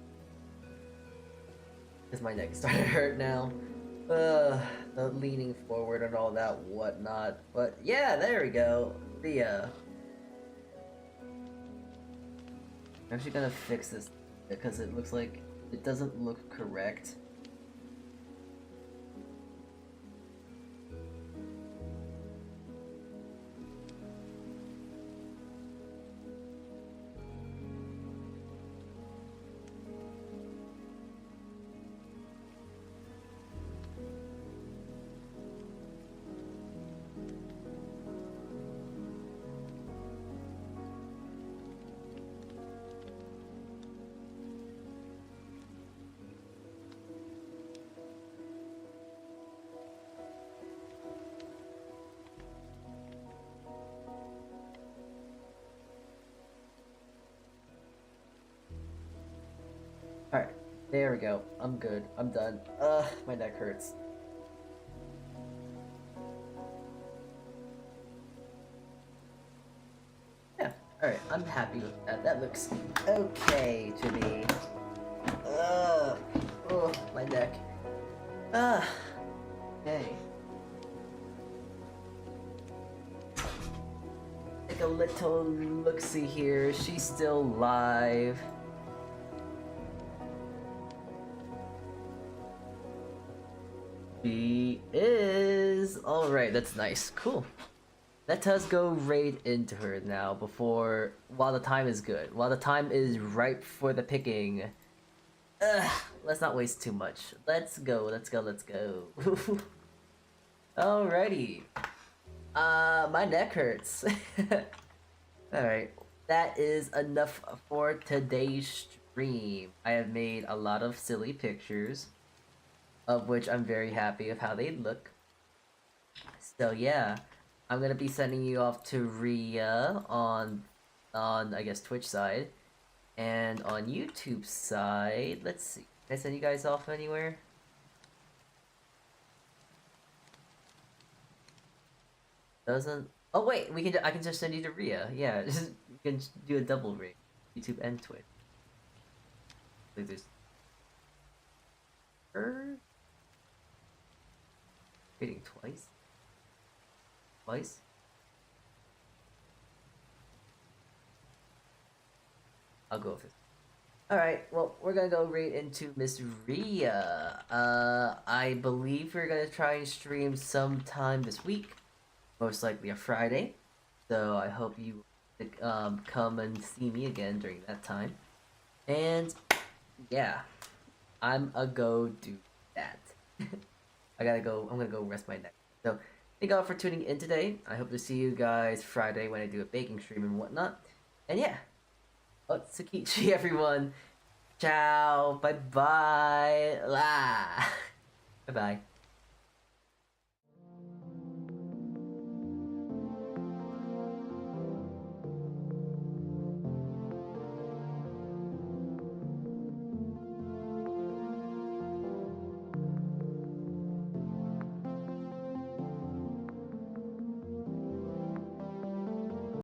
Because my neck started to hurt now. The leaning forward and all that whatnot. But yeah, there we go. I'm actually gonna fix this because it looks like it doesn't look correct. Alright, there we go. I'm good. I'm done. My neck hurts. Yeah, alright, I'm happy with that. That looks okay to me. Oh, my neck. Okay. Take a little look-see here. She's still live. She is. Alright, that's nice. Cool. Let us go right into her now while the time is good. While the time is ripe for the picking. Let's not waste too much. Let's go. Alrighty. My neck hurts. Alright. That is enough for today's stream. I have made a lot of silly pictures, of which I'm very happy of how they look. So yeah, I'm gonna be sending you off to Rhea on I guess Twitch side, and on YouTube side. Let's see, can I send you guys off anywhere? Doesn't. Oh wait, I can just send you to Rhea. Yeah, you can do a double ring, YouTube and Twitch. Like there's. Waiting twice? Twice? I'll go with it. Alright, well, we're gonna go right into Miss Rhea. I believe we're gonna try and stream sometime this week. Most likely a Friday. So I hope you come and see me again during that time. And yeah, I'm a go do that. I'm gonna go rest my neck. So thank you all for tuning in today. I hope to see you guys Friday when I do a baking stream and whatnot. And yeah, Alt F4'd Kichee, everyone. Ciao. Bye bye. La. Bye bye.